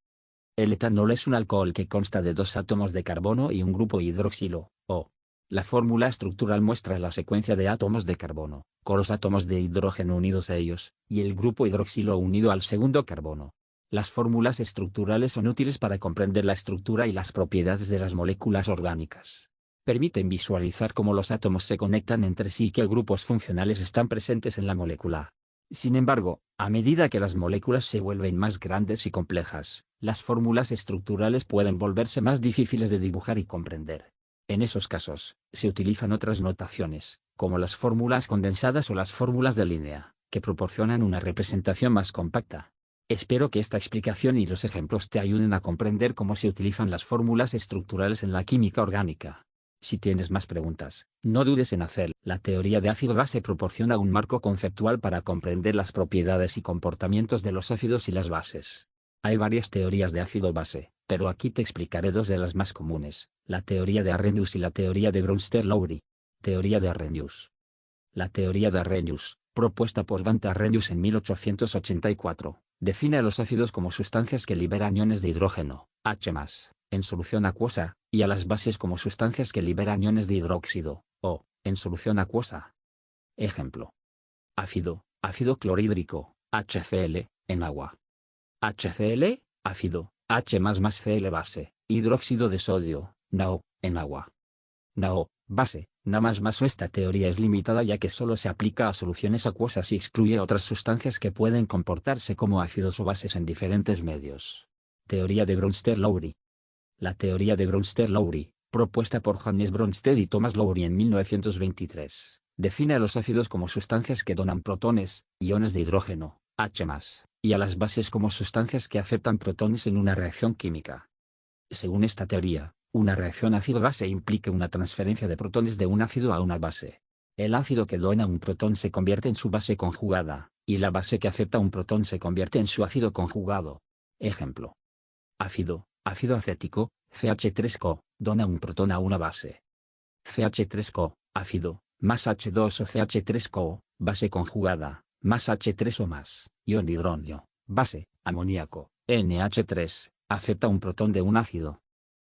El etanol es un alcohol que consta de dos átomos de carbono y un grupo hidroxilo, O. La fórmula estructural muestra la secuencia de átomos de carbono, con los átomos de hidrógeno unidos a ellos, y el grupo hidroxilo unido al segundo carbono. Las fórmulas estructurales son útiles para comprender la estructura y las propiedades de las moléculas orgánicas. Permiten visualizar cómo los átomos se conectan entre sí y qué grupos funcionales están presentes en la molécula. Sin embargo, a medida que las moléculas se vuelven más grandes y complejas, las fórmulas estructurales pueden volverse más difíciles de dibujar y comprender. En esos casos, se utilizan otras notaciones, como las fórmulas condensadas o las fórmulas de línea, que proporcionan una representación más compacta. Espero que esta explicación y los ejemplos te ayuden a comprender cómo se utilizan las fórmulas estructurales en la química orgánica. Si tienes más preguntas, no dudes en hacerlo. La teoría de ácido-base proporciona un marco conceptual para comprender las propiedades y comportamientos de los ácidos y las bases. Hay varias teorías de ácido-base, pero aquí te explicaré dos de las más comunes, la teoría de Arrhenius y la teoría de Brewster-Lowry. Teoría de Arrhenius. La teoría de Arrhenius, propuesta por Svante Arrhenius en 1884, define a los ácidos como sustancias que liberan iones de hidrógeno, H+, en solución acuosa, y a las bases como sustancias que liberan iones de hidróxido, O, en solución acuosa. Ejemplo. Ácido, ácido clorhídrico, HCl, en agua. HCl, ácido, H++ Cl base, hidróxido de sodio, NaO, en agua. NaO, base, Na++. Esta teoría es limitada ya que solo se aplica a soluciones acuosas y excluye otras sustancias que pueden comportarse como ácidos o bases en diferentes medios. Teoría de Brewster-Lowry. La teoría de Brewster-Lowry, propuesta por Johannes Brønsted y Thomas Lowry en 1923, define a los ácidos como sustancias que donan protones, iones de hidrógeno, H+, y a las bases como sustancias que aceptan protones en una reacción química. Según esta teoría, una reacción ácido-base implica una transferencia de protones de un ácido a una base. El ácido que dona un protón se convierte en su base conjugada, y la base que acepta un protón se convierte en su ácido conjugado. Ejemplo. Ácido acético, CH3CO, dona un protón a una base. CH3CO, ácido, más H2O CH3CO, base conjugada, más H3O más, ion hidrógeno, base, amoníaco, NH3, acepta un protón de un ácido.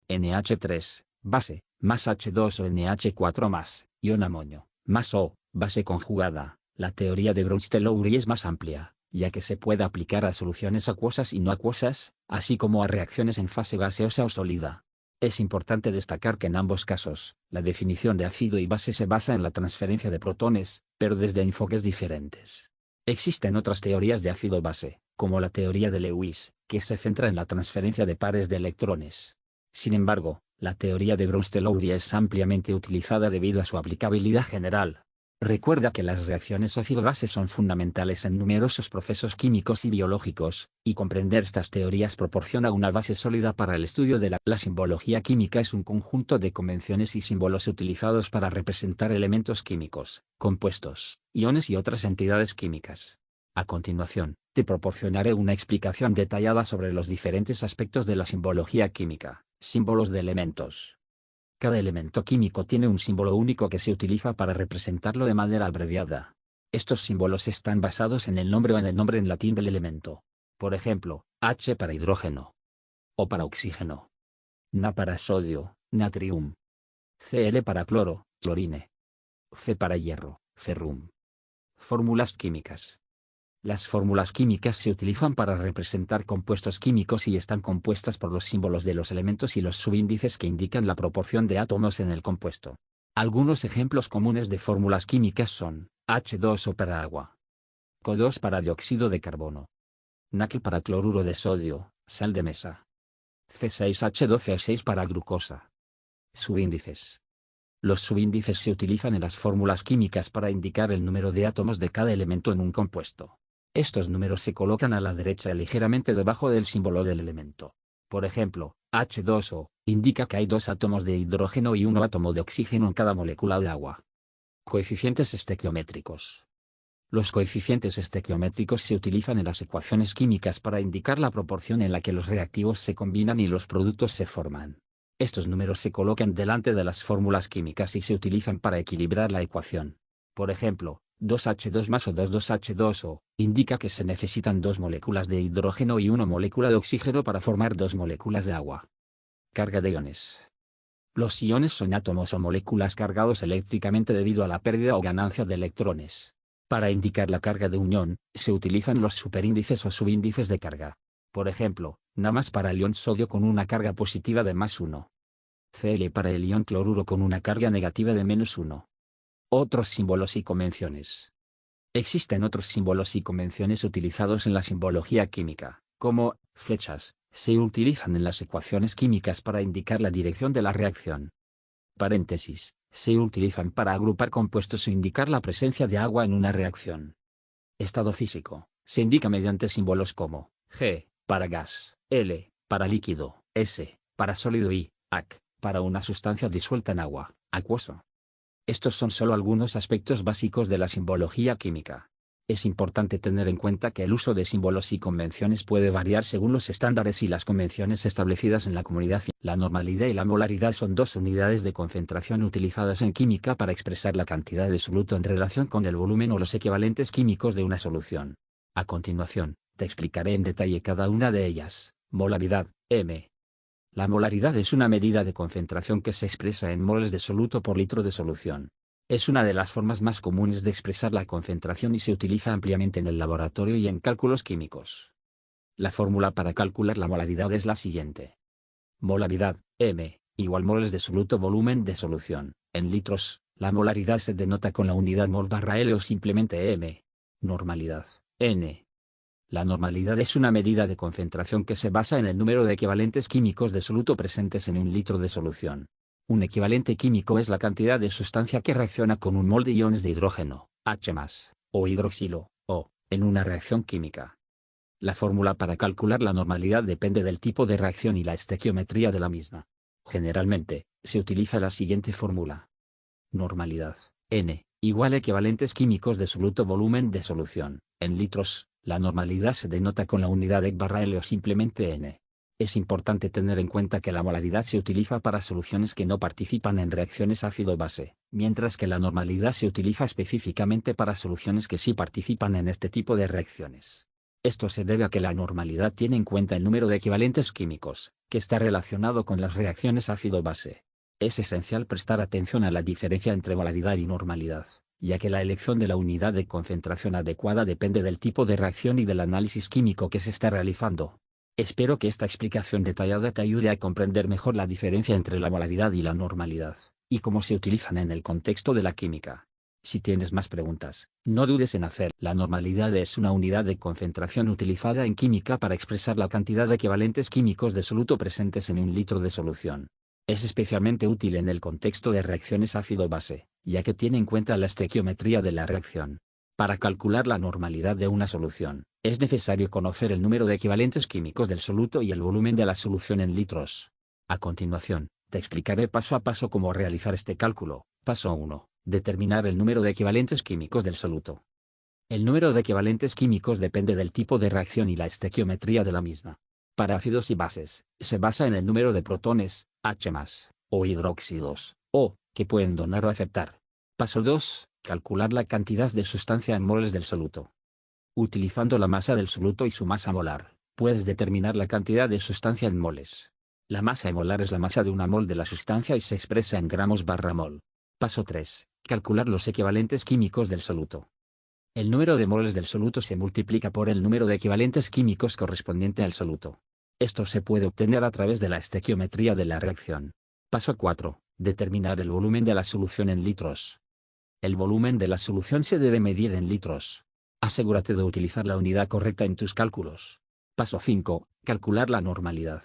NH3, base, más H2O NH4 más, ion amonio, más O, base conjugada. La teoría de Brewster-Lowry es más amplia, ya que se puede aplicar a soluciones acuosas y no acuosas, así como a reacciones en fase gaseosa o sólida. Es importante destacar que en ambos casos, la definición de ácido y base se basa en la transferencia de protones, pero desde enfoques diferentes. Existen otras teorías de ácido-base, como la teoría de Lewis, que se centra en la transferencia de pares de electrones. Sin embargo, la teoría de Brewster-Lowry es ampliamente utilizada debido a su aplicabilidad general. Recuerda que las reacciones ácido-base son fundamentales en numerosos procesos químicos y biológicos, y comprender estas teorías proporciona una base sólida para el estudio de la simbología química. Es un conjunto de convenciones y símbolos utilizados para representar elementos químicos, compuestos, iones y otras entidades químicas. A continuación, te proporcionaré una explicación detallada sobre los diferentes aspectos de la simbología química. Símbolos de elementos. Cada elemento químico tiene un símbolo único que se utiliza para representarlo de manera abreviada. Estos símbolos están basados en el nombre o en el nombre en latín del elemento. Por ejemplo, H para hidrógeno. O para oxígeno. Na para sodio, natrium. Cl para cloro, clorine. Fe para hierro, ferrum. Fórmulas químicas. Las fórmulas químicas se utilizan para representar compuestos químicos y están compuestas por los símbolos de los elementos y los subíndices que indican la proporción de átomos en el compuesto. Algunos ejemplos comunes de fórmulas químicas son H2O para agua, CO2 para dióxido de carbono, NaCl para cloruro de sodio, sal de mesa, C6H12O6 para glucosa. Subíndices. Los subíndices se utilizan en las fórmulas químicas para indicar el número de átomos de cada elemento en un compuesto. Estos números se colocan a la derecha ligeramente debajo del símbolo del elemento. Por ejemplo, H2O indica que hay 2 átomos de hidrógeno y 1 átomo de oxígeno en cada molécula de agua. Coeficientes estequiométricos. Los coeficientes estequiométricos se utilizan en las ecuaciones químicas para indicar la proporción en la que los reactivos se combinan y los productos se forman. Estos números se colocan delante de las fórmulas químicas y se utilizan para equilibrar la ecuación. Por ejemplo, 2H2 más O2 2H2O, indica que se necesitan 2 moléculas de hidrógeno y 1 molécula de oxígeno para formar 2 moléculas de agua. Carga de iones. Los iones son átomos o moléculas cargados eléctricamente debido a la pérdida o ganancia de electrones. Para indicar la carga de un ion, se utilizan los superíndices o subíndices de carga. Por ejemplo, Na más para el ion sodio con una carga positiva de +1. Cl para el ion cloruro con una carga negativa de -1. Otros símbolos y convenciones. Existen otros símbolos y convenciones utilizados en la simbología química, como flechas, se utilizan en las ecuaciones químicas para indicar la dirección de la reacción. Paréntesis, se utilizan para agrupar compuestos o indicar la presencia de agua en una reacción. Estado físico, se indica mediante símbolos como G, para gas, L, para líquido, S, para sólido y AC, para una sustancia disuelta en agua, acuoso. Estos son solo algunos aspectos básicos de la simbología química. Es importante tener en cuenta que el uso de símbolos y convenciones puede variar según los estándares y las convenciones establecidas en la comunidad. La normalidad y la molaridad son 2 unidades de concentración utilizadas en química para expresar la cantidad de soluto en relación con el volumen o los equivalentes químicos de una solución. A continuación, te explicaré en detalle cada una de ellas. Molaridad, m. La molaridad es una medida de concentración que se expresa en moles de soluto por litro de solución. Es una de las formas más comunes de expresar la concentración y se utiliza ampliamente en el laboratorio y en cálculos químicos. La fórmula para calcular la molaridad es la siguiente. Molaridad, m, igual moles de soluto volumen de solución. En litros, la molaridad se denota con la unidad mol/L o simplemente m. Normalidad, n. La normalidad es una medida de concentración que se basa en el número de equivalentes químicos de soluto presentes en un litro de solución. Un equivalente químico es la cantidad de sustancia que reacciona con un mol de iones de hidrógeno, H+, o hidroxilo, O, en una reacción química. La fórmula para calcular la normalidad depende del tipo de reacción y la estequiometría de la misma. Generalmente, se utiliza la siguiente fórmula. Normalidad, N, igual equivalentes químicos de soluto volumen de solución. En litros, la normalidad se denota con la unidad EC/L o simplemente N. Es importante tener en cuenta que la molaridad se utiliza para soluciones que no participan en reacciones ácido-base, mientras que la normalidad se utiliza específicamente para soluciones que sí participan en este tipo de reacciones. Esto se debe a que la normalidad tiene en cuenta el número de equivalentes químicos, que está relacionado con las reacciones ácido-base. Es esencial prestar atención a la diferencia entre molaridad y normalidad, ya que la elección de la unidad de concentración adecuada depende del tipo de reacción y del análisis químico que se está realizando. Espero que esta explicación detallada te ayude a comprender mejor la diferencia entre la molaridad y la normalidad, y cómo se utilizan en el contexto de la química. Si tienes más preguntas, no dudes en hacer. La normalidad es una unidad de concentración utilizada en química para expresar la cantidad de equivalentes químicos de soluto presentes en un litro de solución. Es especialmente útil en el contexto de reacciones ácido-base, ya que tiene en cuenta la estequiometría de la reacción. Para calcular la normalidad de una solución, es necesario conocer el número de equivalentes químicos del soluto y el volumen de la solución en litros. A continuación, te explicaré paso a paso cómo realizar este cálculo. Paso 1. Determinar el número de equivalentes químicos del soluto. El número de equivalentes químicos depende del tipo de reacción y la estequiometría de la misma. Para ácidos y bases, se basa en el número de protones, H+, o hidróxidos, O, que pueden donar o aceptar. Paso 2. Calcular la cantidad de sustancia en moles del soluto. Utilizando la masa del soluto y su masa molar, puedes determinar la cantidad de sustancia en moles. La masa molar es la masa de una mol de la sustancia y se expresa en gramos/mol. Paso 3. Calcular los equivalentes químicos del soluto. El número de moles del soluto se multiplica por el número de equivalentes químicos correspondiente al soluto. Esto se puede obtener a través de la estequiometría de la reacción. Paso 4. Determinar el volumen de la solución en litros. El volumen de la solución se debe medir en litros. Asegúrate de utilizar la unidad correcta en tus cálculos. Paso 5. Calcular la normalidad.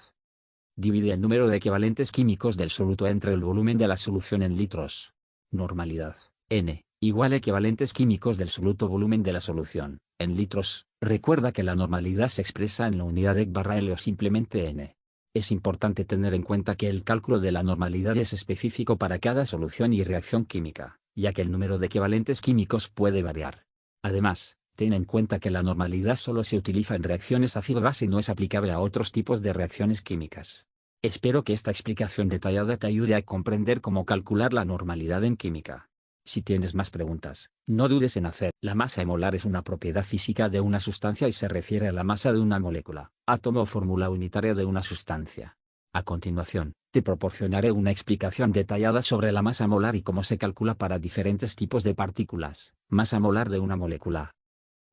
Divide el número de equivalentes químicos del soluto entre el volumen de la solución en litros. Normalidad, N, igual equivalentes químicos del soluto volumen de la solución, en litros. Recuerda que la normalidad se expresa en la unidad EC/L o simplemente N. Es importante tener en cuenta que el cálculo de la normalidad es específico para cada solución y reacción química, ya que el número de equivalentes químicos puede variar. Además, ten en cuenta que la normalidad solo se utiliza en reacciones ácido-base y no es aplicable a otros tipos de reacciones químicas. Espero que esta explicación detallada te ayude a comprender cómo calcular la normalidad en química. Si tienes más preguntas, no dudes en hacer. La masa molar es una propiedad física de una sustancia y se refiere a la masa de una molécula, átomo o fórmula unitaria de una sustancia. A continuación, te proporcionaré una explicación detallada sobre la masa molar y cómo se calcula para diferentes tipos de partículas. Masa molar de una molécula.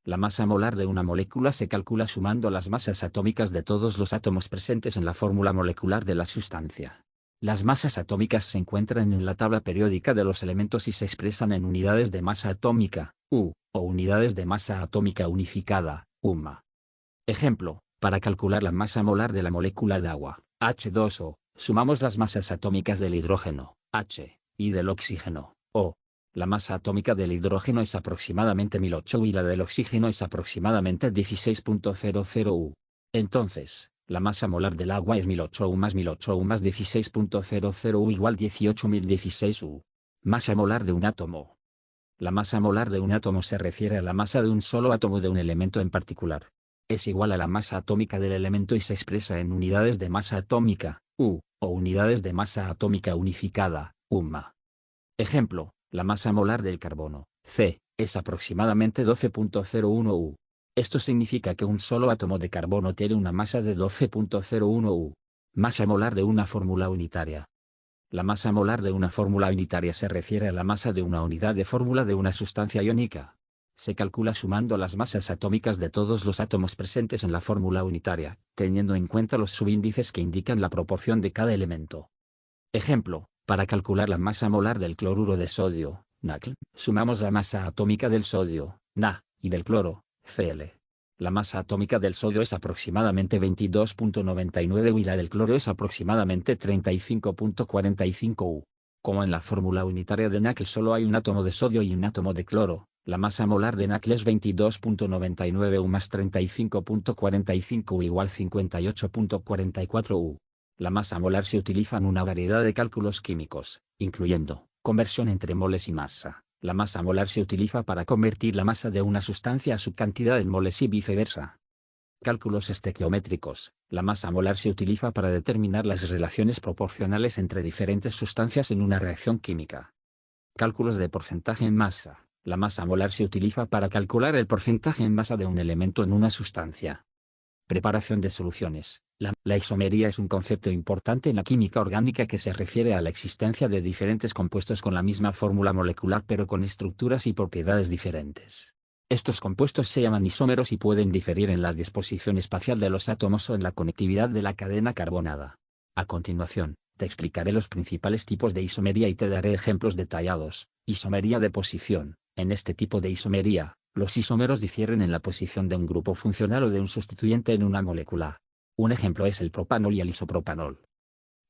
La masa molar de una molécula se calcula sumando las masas atómicas de todos los átomos presentes en la fórmula molecular de la sustancia. Las masas atómicas se encuentran en la tabla periódica de los elementos y se expresan en unidades de masa atómica, U, o unidades de masa atómica unificada, UMA. Ejemplo, para calcular la masa molar de la molécula de agua, H2O, sumamos las masas atómicas del hidrógeno, H, y del oxígeno, O. La masa atómica del hidrógeno es aproximadamente 1008 U y la del oxígeno es aproximadamente 16.00 U. Entonces, la masa molar del agua es 1008 U más 16.00 U igual 18.016 U. Masa molar de un átomo. La masa molar de un átomo se refiere a la masa de un solo átomo de un elemento en particular. Es igual a la masa atómica del elemento y se expresa en unidades de masa atómica, U, o unidades de masa atómica unificada, UMA. Ejemplo, la masa molar del carbono, C, es aproximadamente 12.01 U. Esto significa que un solo átomo de carbono tiene una masa de 12.01 U. Masa molar de una fórmula unitaria. La masa molar de una fórmula unitaria se refiere a la masa de una unidad de fórmula de una sustancia iónica. Se calcula sumando las masas atómicas de todos los átomos presentes en la fórmula unitaria, teniendo en cuenta los subíndices que indican la proporción de cada elemento. Ejemplo, para calcular la masa molar del cloruro de sodio, NaCl, sumamos la masa atómica del sodio, Na, y del cloro, Cl. La masa atómica del sodio es aproximadamente 22.99 U y la del cloro es aproximadamente 35.45 U. Como en la fórmula unitaria de NaCl solo hay un átomo de sodio y un átomo de cloro, la masa molar de NaCl es 22.99 U más 35.45 U igual 58.44 U. La masa molar se utiliza en una variedad de cálculos químicos, incluyendo conversión entre moles y masa. La masa molar se utiliza para convertir la masa de una sustancia a su cantidad en moles y viceversa. Cálculos estequiométricos. La masa molar se utiliza para determinar las relaciones proporcionales entre diferentes sustancias en una reacción química. Cálculos de porcentaje en masa. La masa molar se utiliza para calcular el porcentaje en masa de un elemento en una sustancia. Preparación de soluciones. La isomería es un concepto importante en la química orgánica que se refiere a la existencia de diferentes compuestos con la misma fórmula molecular pero con estructuras y propiedades diferentes. Estos compuestos se llaman isómeros y pueden diferir en la disposición espacial de los átomos o en la conectividad de la cadena carbonada. A continuación, te explicaré los principales tipos de isomería y te daré ejemplos detallados. Isomería de posición. En este tipo de isomería, los isómeros difieren en la posición de un grupo funcional o de un sustituyente en una molécula. Un ejemplo es el propanol y el isopropanol.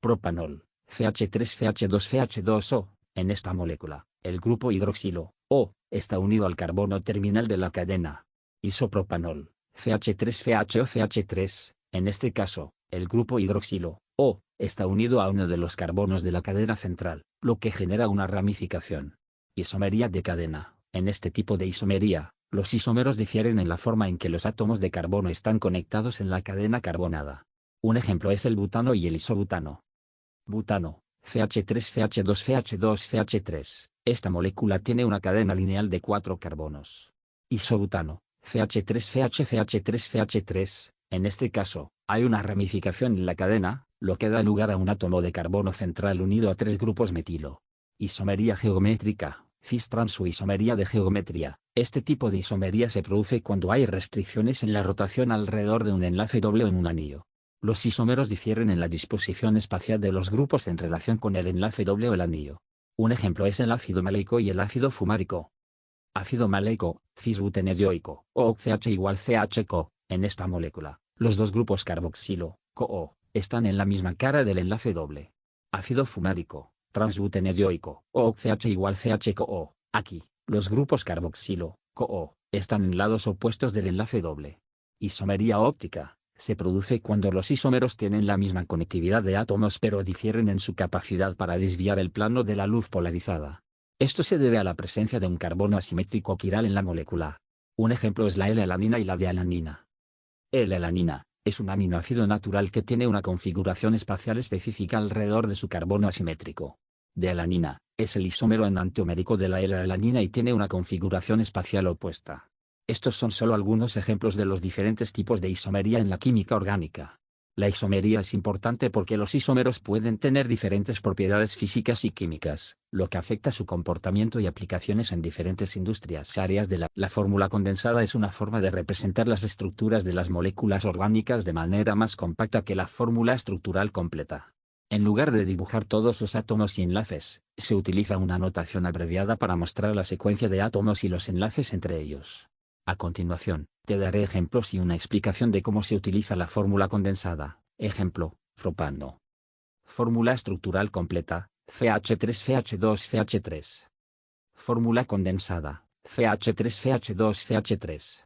Propanol, FH3FH2FH2O. En esta molécula, el grupo hidroxilo, O, está unido al carbono terminal de la cadena isopropanol, FH3FHOFH3. En este caso, el grupo hidroxilo, O, está unido a uno de los carbonos de la cadena central, lo que genera una ramificación. Isomería de cadena. En este tipo de isomería, los isómeros difieren en la forma en que los átomos de carbono están conectados en la cadena carbonada. Un ejemplo es el butano y el isobutano. Butano, FH3FH2FH2FH3. Esta molécula tiene una cadena lineal de 4 carbonos. Isobutano, FH3FHFH3FH3. En este caso, hay una ramificación en la cadena, lo que da lugar a un átomo de carbono central unido a 3 grupos metilo. Isomería geométrica, cis-trans o isomería de geometría. Este tipo de isomería se produce cuando hay restricciones en la rotación alrededor de un enlace doble en un anillo. Los isómeros difieren en la disposición espacial de los grupos en relación con el enlace doble o el anillo. Un ejemplo es el ácido maleico y el ácido fumárico. Ácido maleico, cisbutenedioico, o CH igual CHCO. En esta molécula, los dos grupos carboxilo, COO, están en la misma cara del enlace doble. Ácido fumárico, transbutenedioico, o CH igual CHCO. Aquí, los grupos carboxilo, COO, están en lados opuestos del enlace doble. Isomería óptica. Se produce cuando los isómeros tienen la misma conectividad de átomos pero difieren en su capacidad para desviar el plano de la luz polarizada. Esto se debe a la presencia de un carbono asimétrico quiral en la molécula. Un ejemplo es la L-alanina y la D-alanina. L-alanina es un aminoácido natural que tiene una configuración espacial específica alrededor de su carbono asimétrico. D-alanina es el isómero enantiomérico de la L-alanina y tiene una configuración espacial opuesta. Estos son solo algunos ejemplos de los diferentes tipos de isomería en la química orgánica. La isomería es importante porque los isómeros pueden tener diferentes propiedades físicas y químicas, lo que afecta su comportamiento y aplicaciones en diferentes industrias. Áreas de la fórmula condensada es una forma de representar las estructuras de las moléculas orgánicas de manera más compacta que la fórmula estructural completa. En lugar de dibujar todos los átomos y enlaces, se utiliza una notación abreviada para mostrar la secuencia de átomos y los enlaces entre ellos. A continuación, te daré ejemplos y una explicación de cómo se utiliza la fórmula condensada. Ejemplo, propano. Fórmula estructural completa, FH3FH2FH3. Fórmula condensada, FH3FH2FH3.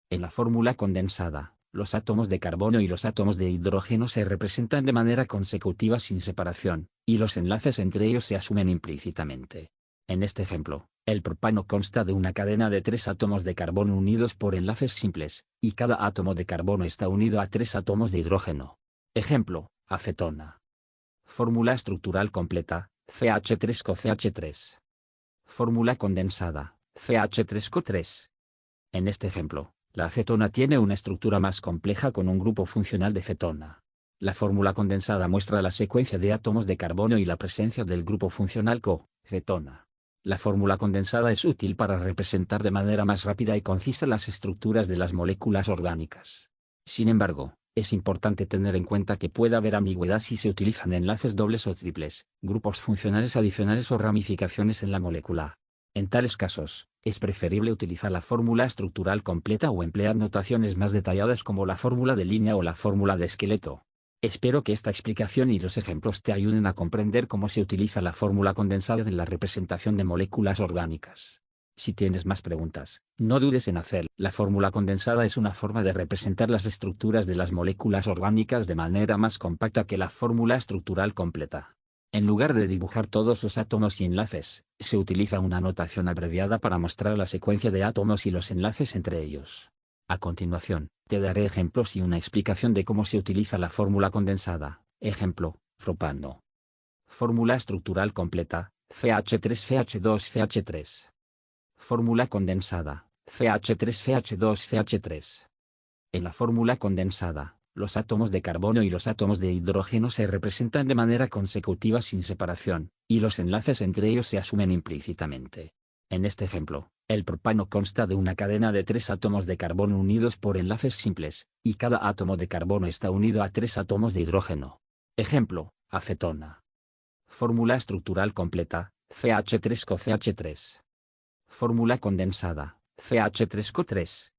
En la fórmula condensada, los átomos de carbono y los átomos de hidrógeno se representan de manera consecutiva sin separación, y los enlaces entre ellos se asumen implícitamente. En este ejemplo, el propano consta de una cadena de 3 átomos de carbono unidos por enlaces simples, y cada átomo de carbono está unido a 3 átomos de hidrógeno. Ejemplo, acetona. Fórmula estructural completa, FH3COCH3. Fórmula condensada, FH3CO3. En este ejemplo, la acetona tiene una estructura más compleja con un grupo funcional de cetona. La fórmula condensada muestra la secuencia de átomos de carbono y la presencia del grupo funcional CO, cetona. La fórmula condensada es útil para representar de manera más rápida y concisa las estructuras de las moléculas orgánicas. Sin embargo, es importante tener en cuenta que puede haber ambigüedad si se utilizan enlaces dobles o triples, grupos funcionales adicionales o ramificaciones en la molécula. En tales casos, es preferible utilizar la fórmula estructural completa o emplear notaciones más detalladas como la fórmula de línea o la fórmula de esqueleto. Espero que esta explicación y los ejemplos te ayuden a comprender cómo se utiliza la fórmula condensada en la representación de moléculas orgánicas. Si tienes más preguntas, no dudes en hacerlo. La fórmula condensada es una forma de representar las estructuras de las moléculas orgánicas de manera más compacta que la fórmula estructural completa. En lugar de dibujar todos los átomos y enlaces, se utiliza una notación abreviada para mostrar la secuencia de átomos y los enlaces entre ellos. A continuación, te daré ejemplos y una explicación de cómo se utiliza la fórmula condensada. Ejemplo, propano. Fórmula estructural completa, FH3FH2FH3. Fórmula condensada, FH3FH2FH3. En la fórmula condensada, los átomos de carbono y los átomos de hidrógeno se representan de manera consecutiva sin separación, y los enlaces entre ellos se asumen implícitamente. En este ejemplo, el propano consta de una cadena de 3 átomos de carbono unidos por enlaces simples, y cada átomo de carbono está unido a 3 átomos de hidrógeno. Ejemplo, acetona. Fórmula estructural completa, FH3COCH3. Fórmula condensada, FH3CO3.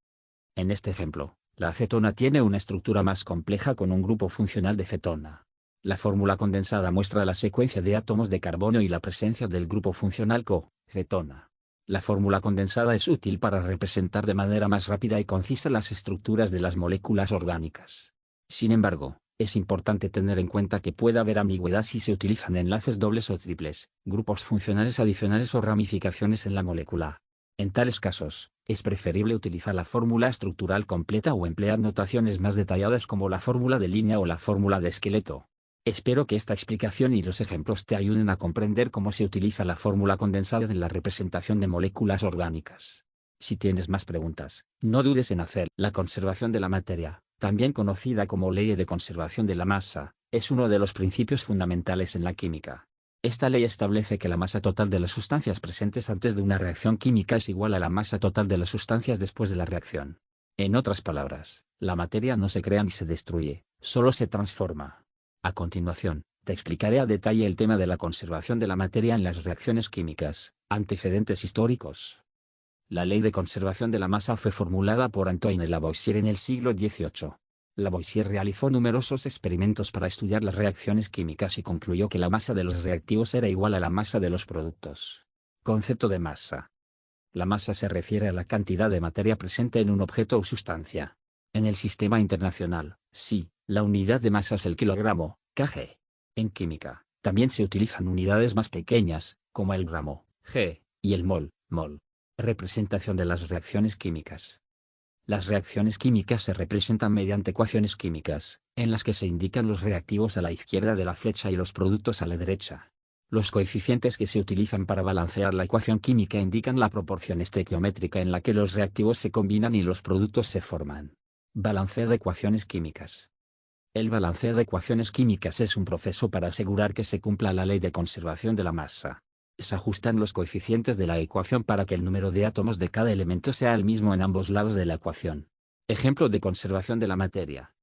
En este ejemplo, la acetona tiene una estructura más compleja con un grupo funcional de cetona. La fórmula condensada muestra la secuencia de átomos de carbono y la presencia del grupo funcional co-cetona. La fórmula condensada es útil para representar de manera más rápida y concisa las estructuras de las moléculas orgánicas. Sin embargo, es importante tener en cuenta que puede haber ambigüedad si se utilizan enlaces dobles o triples, grupos funcionales adicionales o ramificaciones en la molécula. En tales casos, es preferible utilizar la fórmula estructural completa o emplear notaciones más detalladas como la fórmula de línea o la fórmula de esqueleto. Espero que esta explicación y los ejemplos te ayuden a comprender cómo se utiliza la fórmula condensada en la representación de moléculas orgánicas. Si tienes más preguntas, no dudes en hacer. La conservación de la materia, también conocida como ley de conservación de la masa, es uno de los principios fundamentales en la química. Esta ley establece que la masa total de las sustancias presentes antes de una reacción química es igual a la masa total de las sustancias después de la reacción. En otras palabras, la materia no se crea ni se destruye, solo se transforma. A continuación, te explicaré a detalle el tema de la conservación de la materia en las reacciones químicas. Antecedentes históricos. La ley de conservación de la masa fue formulada por Antoine Lavoisier en el siglo XVIII. Lavoisier realizó numerosos experimentos para estudiar las reacciones químicas y concluyó que la masa de los reactivos era igual a la masa de los productos. Concepto de masa. La masa se refiere a la cantidad de materia presente en un objeto o sustancia. En el sistema internacional, sí, la unidad de masa es el kilogramo, kg. En química, también se utilizan unidades más pequeñas, como el gramo, g, y el mol, mol. Representación de las reacciones químicas. Las reacciones químicas se representan mediante ecuaciones químicas, en las que se indican los reactivos a la izquierda de la flecha y los productos a la derecha. Los coeficientes que se utilizan para balancear la ecuación química indican la proporción estequiométrica en la que los reactivos se combinan y los productos se forman. Balanceo de ecuaciones químicas. El balanceo de ecuaciones químicas es un proceso para asegurar que se cumpla la ley de conservación de la masa. Se ajustan los coeficientes de la ecuación para que el número de átomos de cada elemento sea el mismo en ambos lados de la ecuación. Ejemplo de conservación de la materia.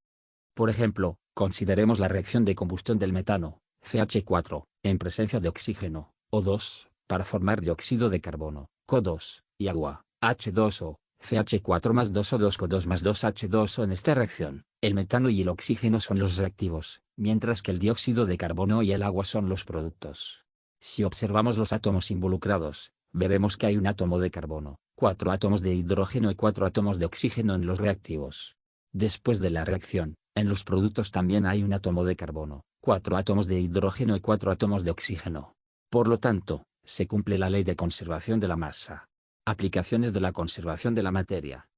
Por ejemplo, consideremos la reacción de combustión del metano, CH4, en presencia de oxígeno, O2, para formar dióxido de carbono, CO2, y agua, H2O, CH4 más 2O2 CO2 más 2H2O. En esta reacción, el metano y el oxígeno son los reactivos, mientras que el dióxido de carbono y el agua son los productos. Si observamos los átomos involucrados, veremos que hay un átomo de carbono, 4 átomos de hidrógeno y 4 átomos de oxígeno en los reactivos. Después de la reacción, en los productos también hay un átomo de carbono, 4 átomos de hidrógeno y 4 átomos de oxígeno. Por lo tanto, se cumple la ley de conservación de la masa. Aplicaciones de la conservación de la materia.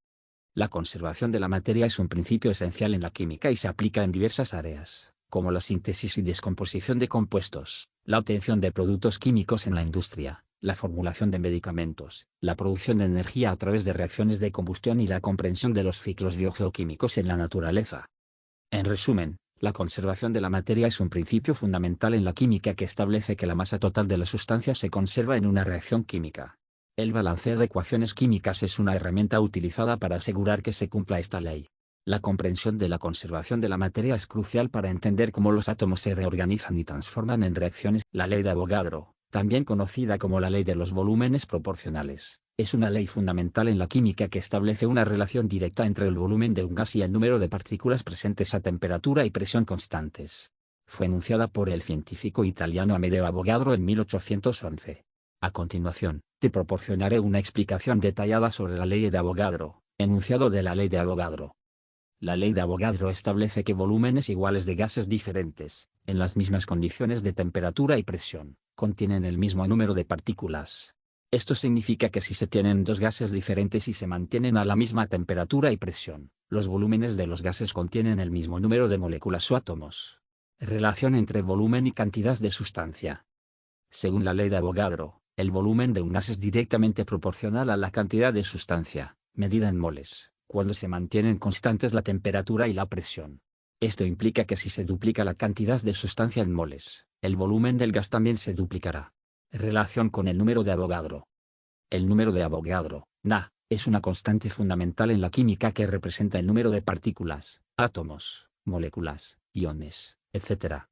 La conservación de la materia es un principio esencial en la química y se aplica en diversas áreas, como la síntesis y descomposición de compuestos, la obtención de productos químicos en la industria, la formulación de medicamentos, la producción de energía a través de reacciones de combustión y la comprensión de los ciclos biogeoquímicos en la naturaleza. En resumen, la conservación de la materia es un principio fundamental en la química que establece que la masa total de la sustancia se conserva en una reacción química. El balanceo de ecuaciones químicas es una herramienta utilizada para asegurar que se cumpla esta ley. La comprensión de la conservación de la materia es crucial para entender cómo los átomos se reorganizan y transforman en reacciones. La ley de Avogadro, también conocida como la ley de los volúmenes proporcionales, es una ley fundamental en la química que establece una relación directa entre el volumen de un gas y el número de partículas presentes a temperatura y presión constantes. Fue enunciada por el científico italiano Amedeo Avogadro en 1811. A continuación, te proporcionaré una explicación detallada sobre la ley de Avogadro, enunciado de la ley de Avogadro. La ley de Avogadro establece que volúmenes iguales de gases diferentes, en las mismas condiciones de temperatura y presión, contienen el mismo número de partículas. Esto significa que si se tienen dos gases diferentes y se mantienen a la misma temperatura y presión, los volúmenes de los gases contienen el mismo número de moléculas o átomos. Relación entre volumen y cantidad de sustancia. Según la ley de Avogadro, el volumen de un gas es directamente proporcional a la cantidad de sustancia, medida en moles, cuando se mantienen constantes la temperatura y la presión. Esto implica que si se duplica la cantidad de sustancia en moles, el volumen del gas también se duplicará. Relación con el número de Avogadro. El número de Avogadro, Na, es una constante fundamental en la química que representa el número de partículas, átomos, moléculas, iones, etc.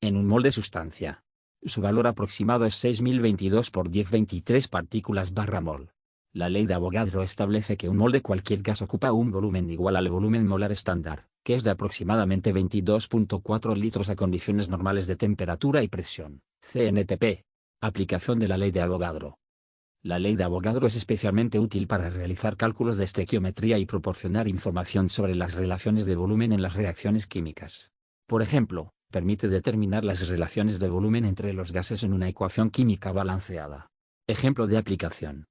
en un mol de sustancia. Su valor aproximado es 6022 por 1023 partículas/mol. La ley de Avogadro establece que un mol de cualquier gas ocupa un volumen igual al volumen molar estándar, que es de aproximadamente 22.4 litros a condiciones normales de temperatura y presión, CNTP. Aplicación de la ley de Avogadro. La ley de Avogadro es especialmente útil para realizar cálculos de estequiometría y proporcionar información sobre las relaciones de volumen en las reacciones químicas. Por ejemplo, permite determinar las relaciones de volumen entre los gases en una ecuación química balanceada. Ejemplo de aplicación.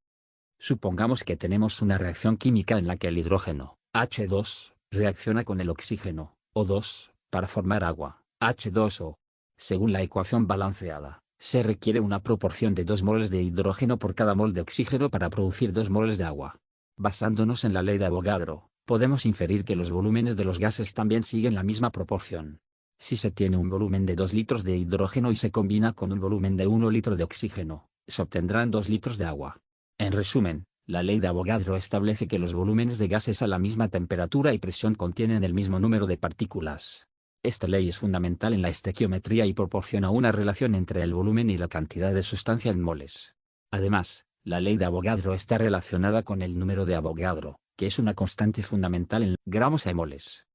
Supongamos que tenemos una reacción química en la que el hidrógeno, H2, reacciona con el oxígeno, O2, para formar agua, H2O. Según la ecuación balanceada, se requiere una proporción de 2 moles de hidrógeno por cada mol de oxígeno para producir 2 moles de agua. Basándonos en la ley de Avogadro, podemos inferir que los volúmenes de los gases también siguen la misma proporción. Si se tiene un volumen de 2 litros de hidrógeno y se combina con un volumen de 1 litro de oxígeno, se obtendrán 2 litros de agua. En resumen, la ley de Avogadro establece que los volúmenes de gases a la misma temperatura y presión contienen el mismo número de partículas. Esta ley es fundamental en la estequiometría y proporciona una relación entre el volumen y la cantidad de sustancia en moles. Además, la ley de Avogadro está relacionada con el número de Avogadro, que es una constante fundamental en gramos a moles.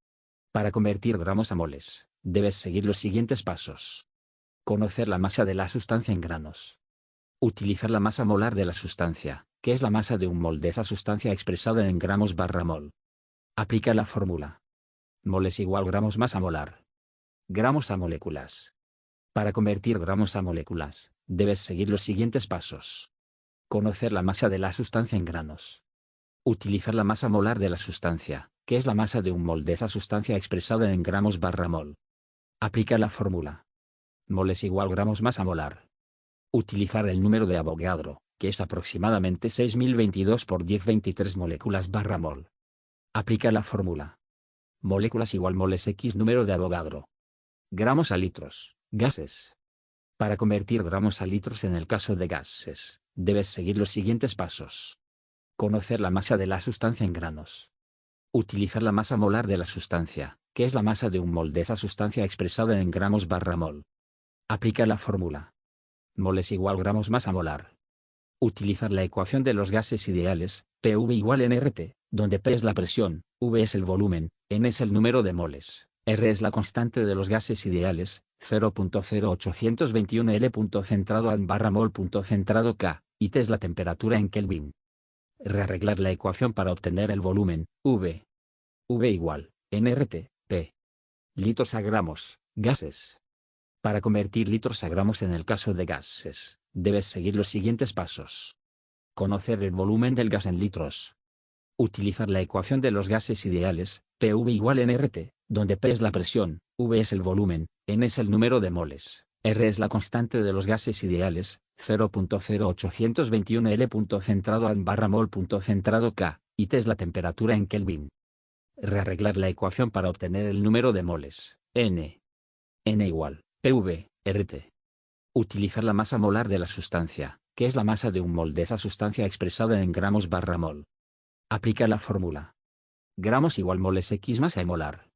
Para convertir gramos a moles, debes seguir los siguientes pasos. Conocer la masa de la sustancia en granos. Utilizar la masa molar de la sustancia, que es la masa de un mol de esa sustancia expresada en gramos/mol. Aplica la fórmula. Mol es igual gramos masa molar. Gramos a moléculas. Para convertir gramos a moléculas, debes seguir los siguientes pasos. Conocer la masa de la sustancia en granos. Utilizar la masa molar de la sustancia, que es la masa de un mol de esa sustancia expresada en gramos/mol. Aplica la fórmula. Mol es igual gramos masa molar. Utilizar el número de Avogadro, que es aproximadamente 6022 por 1023 moléculas/mol. Aplica la fórmula. Moléculas igual moles X número de Avogadro. Gramos a litros, gases. Para convertir gramos a litros en el caso de gases, debes seguir los siguientes pasos. Conocer la masa de la sustancia en granos. Utilizar la masa molar de la sustancia, que es la masa de un mol de esa sustancia expresada en gramos/mol. Aplica la fórmula. Mol es igual gramos masa molar. Utilizar la ecuación de los gases ideales, PV igual nRT, donde P es la presión, V es el volumen, N es el número de moles, R es la constante de los gases ideales, 0.0821 L. Centrado en/mol. Centrado K, y T es la temperatura en Kelvin. Rearreglar la ecuación para obtener el volumen, V. V igual, nRT, P. Litros a gramos, gases. Para convertir litros a gramos en el caso de gases, debes seguir los siguientes pasos. Conocer el volumen del gas en litros. Utilizar la ecuación de los gases ideales, PV igual nRT, donde P es la presión, V es el volumen, N es el número de moles, R es la constante de los gases ideales, 0.0821 L. Centrado en/mol. Centrado K, y T es la temperatura en Kelvin. Rearreglar la ecuación para obtener el número de moles, N. N igual PV, RT. Utilizar la masa molar de la sustancia, que es la masa de un mol de esa sustancia expresada en gramos/mol. Aplica la fórmula. Gramos igual moles X masa molar.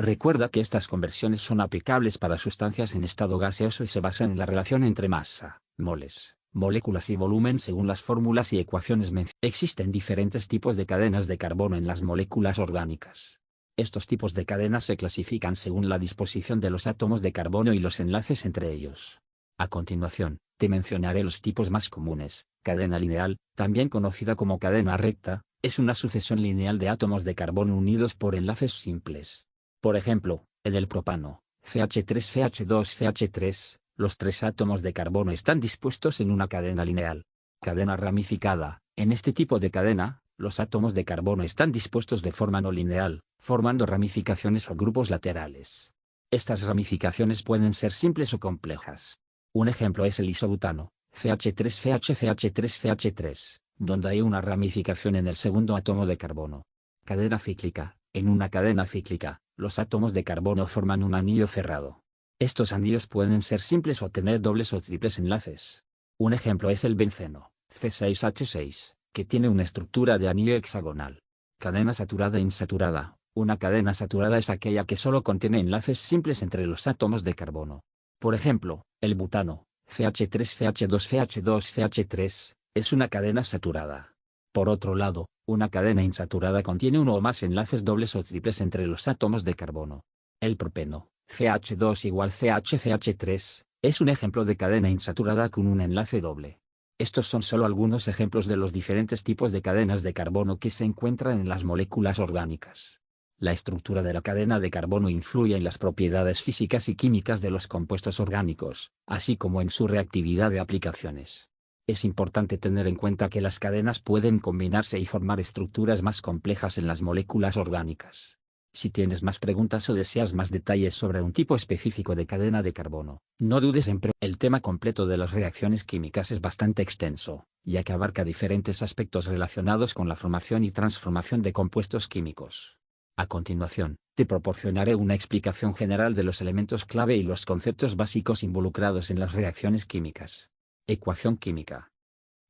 Recuerda que estas conversiones son aplicables para sustancias en estado gaseoso y se basan en la relación entre masa, moles, moléculas y volumen según las fórmulas y ecuaciones mencionadas. Existen diferentes tipos de cadenas de carbono en las moléculas orgánicas. Estos tipos de cadenas se clasifican según la disposición de los átomos de carbono y los enlaces entre ellos. A continuación, te mencionaré los tipos más comunes. Cadena lineal, también conocida como cadena recta, es una sucesión lineal de átomos de carbono unidos por enlaces simples. Por ejemplo, en el propano, CH3 CH2 CH3, los 3 átomos de carbono están dispuestos en una cadena lineal. Cadena ramificada, en este tipo de cadena, los átomos de carbono están dispuestos de forma no lineal, formando ramificaciones o grupos laterales. Estas ramificaciones pueden ser simples o complejas. Un ejemplo es el isobutano, CH3CH, donde hay una ramificación en el segundo átomo de carbono. Cadena cíclica, en una cadena cíclica, los átomos de carbono forman un anillo cerrado. Estos anillos pueden ser simples o tener dobles o triples enlaces. Un ejemplo es el benceno, C6H6, que tiene una estructura de anillo hexagonal. Cadena saturada e insaturada. Una cadena saturada es aquella que solo contiene enlaces simples entre los átomos de carbono. Por ejemplo, el butano, CH3 CH2 CH2 CH3, es una cadena saturada. Por otro lado, una cadena insaturada contiene uno o más enlaces dobles o triples entre los átomos de carbono. El propeno, CH2 igual CH3, es un ejemplo de cadena insaturada con un enlace doble. Estos son solo algunos ejemplos de los diferentes tipos de cadenas de carbono que se encuentran en las moléculas orgánicas. La estructura de la cadena de carbono influye en las propiedades físicas y químicas de los compuestos orgánicos, así como en su reactividad de aplicaciones. Es importante tener en cuenta que las cadenas pueden combinarse y formar estructuras más complejas en las moléculas orgánicas. Si tienes más preguntas o deseas más detalles sobre un tipo específico de cadena de carbono, no dudes en preguntar. El tema completo de las reacciones químicas es bastante extenso, ya que abarca diferentes aspectos relacionados con la formación y transformación de compuestos químicos. A continuación, te proporcionaré una explicación general de los elementos clave y los conceptos básicos involucrados en las reacciones químicas. Ecuación química.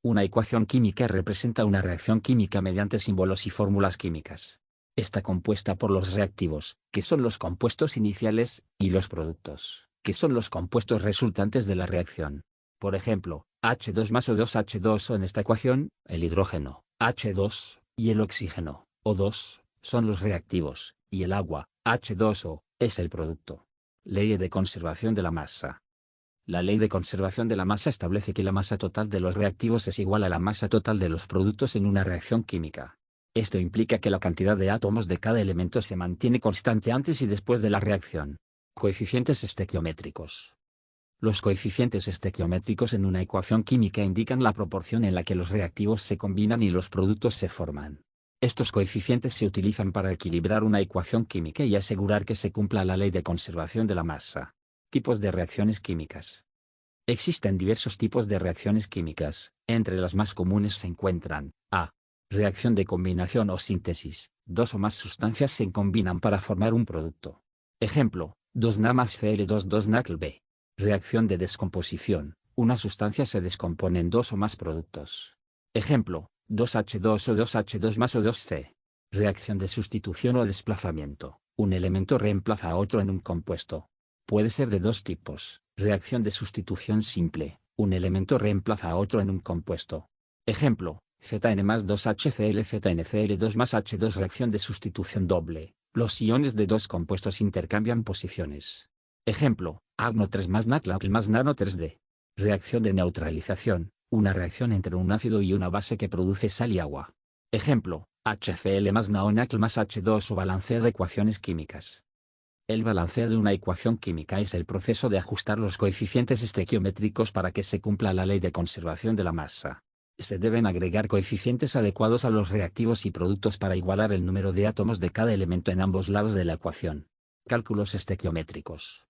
Una ecuación química representa una reacción química mediante símbolos y fórmulas químicas. Está compuesta por los reactivos, que son los compuestos iniciales, y los productos, que son los compuestos resultantes de la reacción. Por ejemplo, H2 más O2H2O en esta ecuación, el hidrógeno, H2, y el oxígeno, O2, son los reactivos, y el agua, H2O, es el producto. Ley de conservación de la masa. La ley de conservación de la masa establece que la masa total de los reactivos es igual a la masa total de los productos en una reacción química. Esto implica que la cantidad de átomos de cada elemento se mantiene constante antes y después de la reacción. Coeficientes estequiométricos. Los coeficientes estequiométricos en una ecuación química indican la proporción en la que los reactivos se combinan y los productos se forman. Estos coeficientes se utilizan para equilibrar una ecuación química y asegurar que se cumpla la ley de conservación de la masa. Tipos de reacciones químicas. Existen diversos tipos de reacciones químicas. Entre las más comunes se encuentran: A. Reacción de combinación o síntesis. Dos o más sustancias se combinan para formar un producto. Ejemplo: 2Na más Cl2 2NaCl. Reacción de descomposición. Una sustancia se descompone en dos o más productos. Ejemplo: 2H2 o 2H2 más O2C. Reacción de sustitución o desplazamiento. Un elemento reemplaza a otro en un compuesto. Puede ser de dos tipos: reacción de sustitución simple, un elemento reemplaza a otro en un compuesto. Ejemplo: Zn más 2HCl ZnCl2 más H2. Reacción de sustitución doble, los iones de dos compuestos intercambian posiciones. Ejemplo: AgNO3 más NaCl más NaNO3D. Reacción de neutralización, una reacción entre un ácido y una base que produce sal y agua. Ejemplo: HCl más NaONaCl más H2. O balanceo de ecuaciones químicas. El balanceo de una ecuación química es el proceso de ajustar los coeficientes estequiométricos para que se cumpla la ley de conservación de la masa. Se deben agregar coeficientes adecuados a los reactivos y productos para igualar el número de átomos de cada elemento en ambos lados de la ecuación. Cálculos estequiométricos.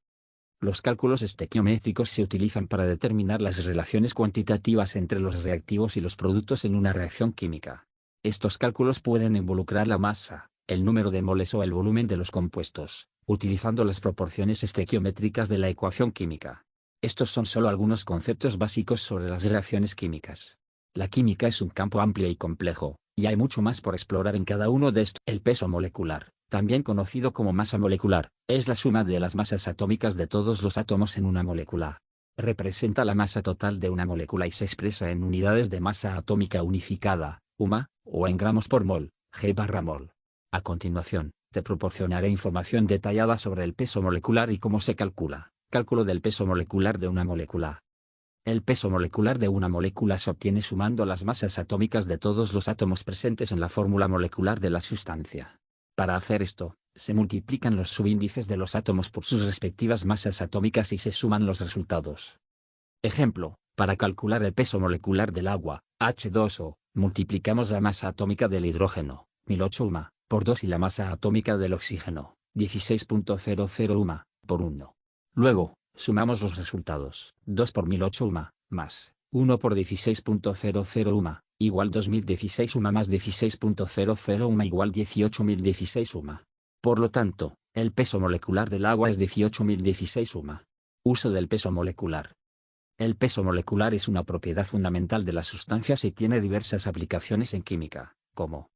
Los cálculos estequiométricos se utilizan para determinar las relaciones cuantitativas entre los reactivos y los productos en una reacción química. Estos cálculos pueden involucrar la masa, el número de moles o el volumen de los compuestos, utilizando las proporciones estequiométricas de la ecuación química. Estos son solo algunos conceptos básicos sobre las reacciones químicas. La química es un campo amplio y complejo, y hay mucho más por explorar en cada uno de estos. El peso molecular, también conocido como masa molecular, es la suma de las masas atómicas de todos los átomos en una molécula. Representa la masa total de una molécula y se expresa en unidades de masa atómica unificada, UMA, o en gramos por mol, G/mol. A continuación, te proporcionaré información detallada sobre el peso molecular y cómo se calcula. Cálculo del peso molecular de una molécula. El peso molecular de una molécula se obtiene sumando las masas atómicas de todos los átomos presentes en la fórmula molecular de la sustancia. Para hacer esto, se multiplican los subíndices de los átomos por sus respectivas masas atómicas y se suman los resultados. Ejemplo: para calcular el peso molecular del agua, H2O, multiplicamos la masa atómica del hidrógeno, 1008 UMA, por 2 y la masa atómica del oxígeno, 16.00 UMA, por 1. Luego, sumamos los resultados: 2 por 1008 UMA, más 1 por 16.00 UMA, igual 2016 UMA más 16.00 UMA igual 18.016 UMA. Por lo tanto, el peso molecular del agua es 18.016 UMA. Uso del peso molecular. El peso molecular es una propiedad fundamental de las sustancias y tiene diversas aplicaciones en química, como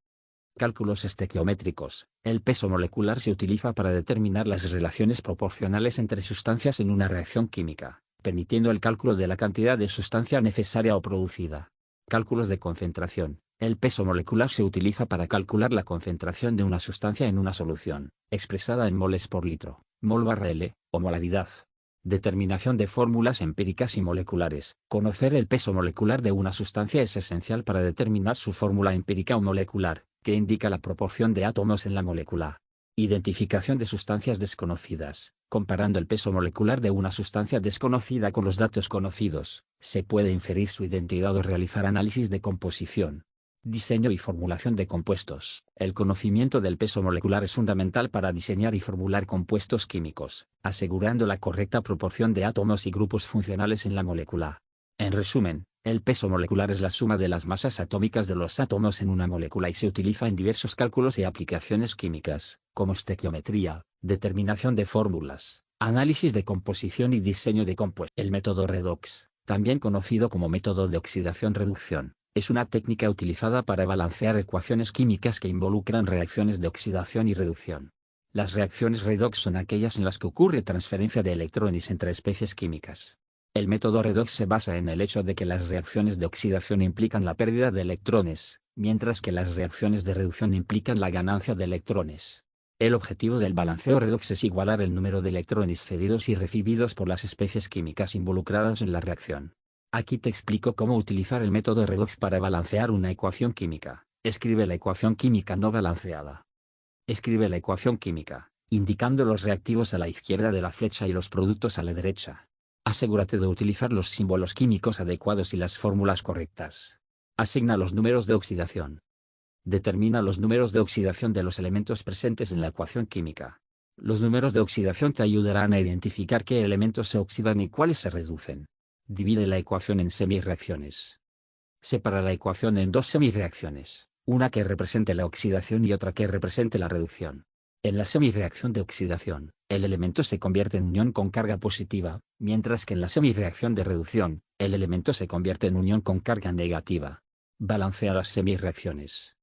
cálculos estequiométricos. El peso molecular se utiliza para determinar las relaciones proporcionales entre sustancias en una reacción química, permitiendo el cálculo de la cantidad de sustancia necesaria o producida. Cálculos de concentración. El peso molecular se utiliza para calcular la concentración de una sustancia en una solución, expresada en moles por litro, mol/L, o molaridad. Determinación de fórmulas empíricas y moleculares. Conocer el peso molecular de una sustancia es esencial para determinar su fórmula empírica o molecular, que indica la proporción de átomos en la molécula. Identificación de sustancias desconocidas. Comparando el peso molecular de una sustancia desconocida con los datos conocidos, se puede inferir su identidad o realizar análisis de composición. Diseño y formulación de compuestos. El conocimiento del peso molecular es fundamental para diseñar y formular compuestos químicos, asegurando la correcta proporción de átomos y grupos funcionales en la molécula. En resumen, el peso molecular es la suma de las masas atómicas de los átomos en una molécula y se utiliza en diversos cálculos y aplicaciones químicas, como estequiometría, determinación de fórmulas, análisis de composición y diseño de compuestos. El método redox, también conocido como método de oxidación-reducción, es una técnica utilizada para balancear ecuaciones químicas que involucran reacciones de oxidación y reducción. Las reacciones redox son aquellas en las que ocurre transferencia de electrones entre especies químicas. El método redox se basa en el hecho de que las reacciones de oxidación implican la pérdida de electrones, mientras que las reacciones de reducción implican la ganancia de electrones. El objetivo del balanceo redox es igualar el número de electrones cedidos y recibidos por las especies químicas involucradas en la reacción. Aquí te explico cómo utilizar el método redox para balancear una ecuación química. Escribe la ecuación química no balanceada. Escribe la ecuación química, indicando los reactivos a la izquierda de la flecha y los productos a la derecha. Asegúrate de utilizar los símbolos químicos adecuados y las fórmulas correctas. Asigna los números de oxidación. Determina los números de oxidación de los elementos presentes en la ecuación química. Los números de oxidación te ayudarán a identificar qué elementos se oxidan y cuáles se reducen. Divide la ecuación en semirreacciones. Separa la ecuación en dos semirreacciones, una que represente la oxidación y otra que represente la reducción. En la semirreacción de oxidación, el elemento se convierte en unión con carga positiva, mientras que en la semirreacción de reducción, el elemento se convierte en unión con carga negativa. Balancea las semirreacciones.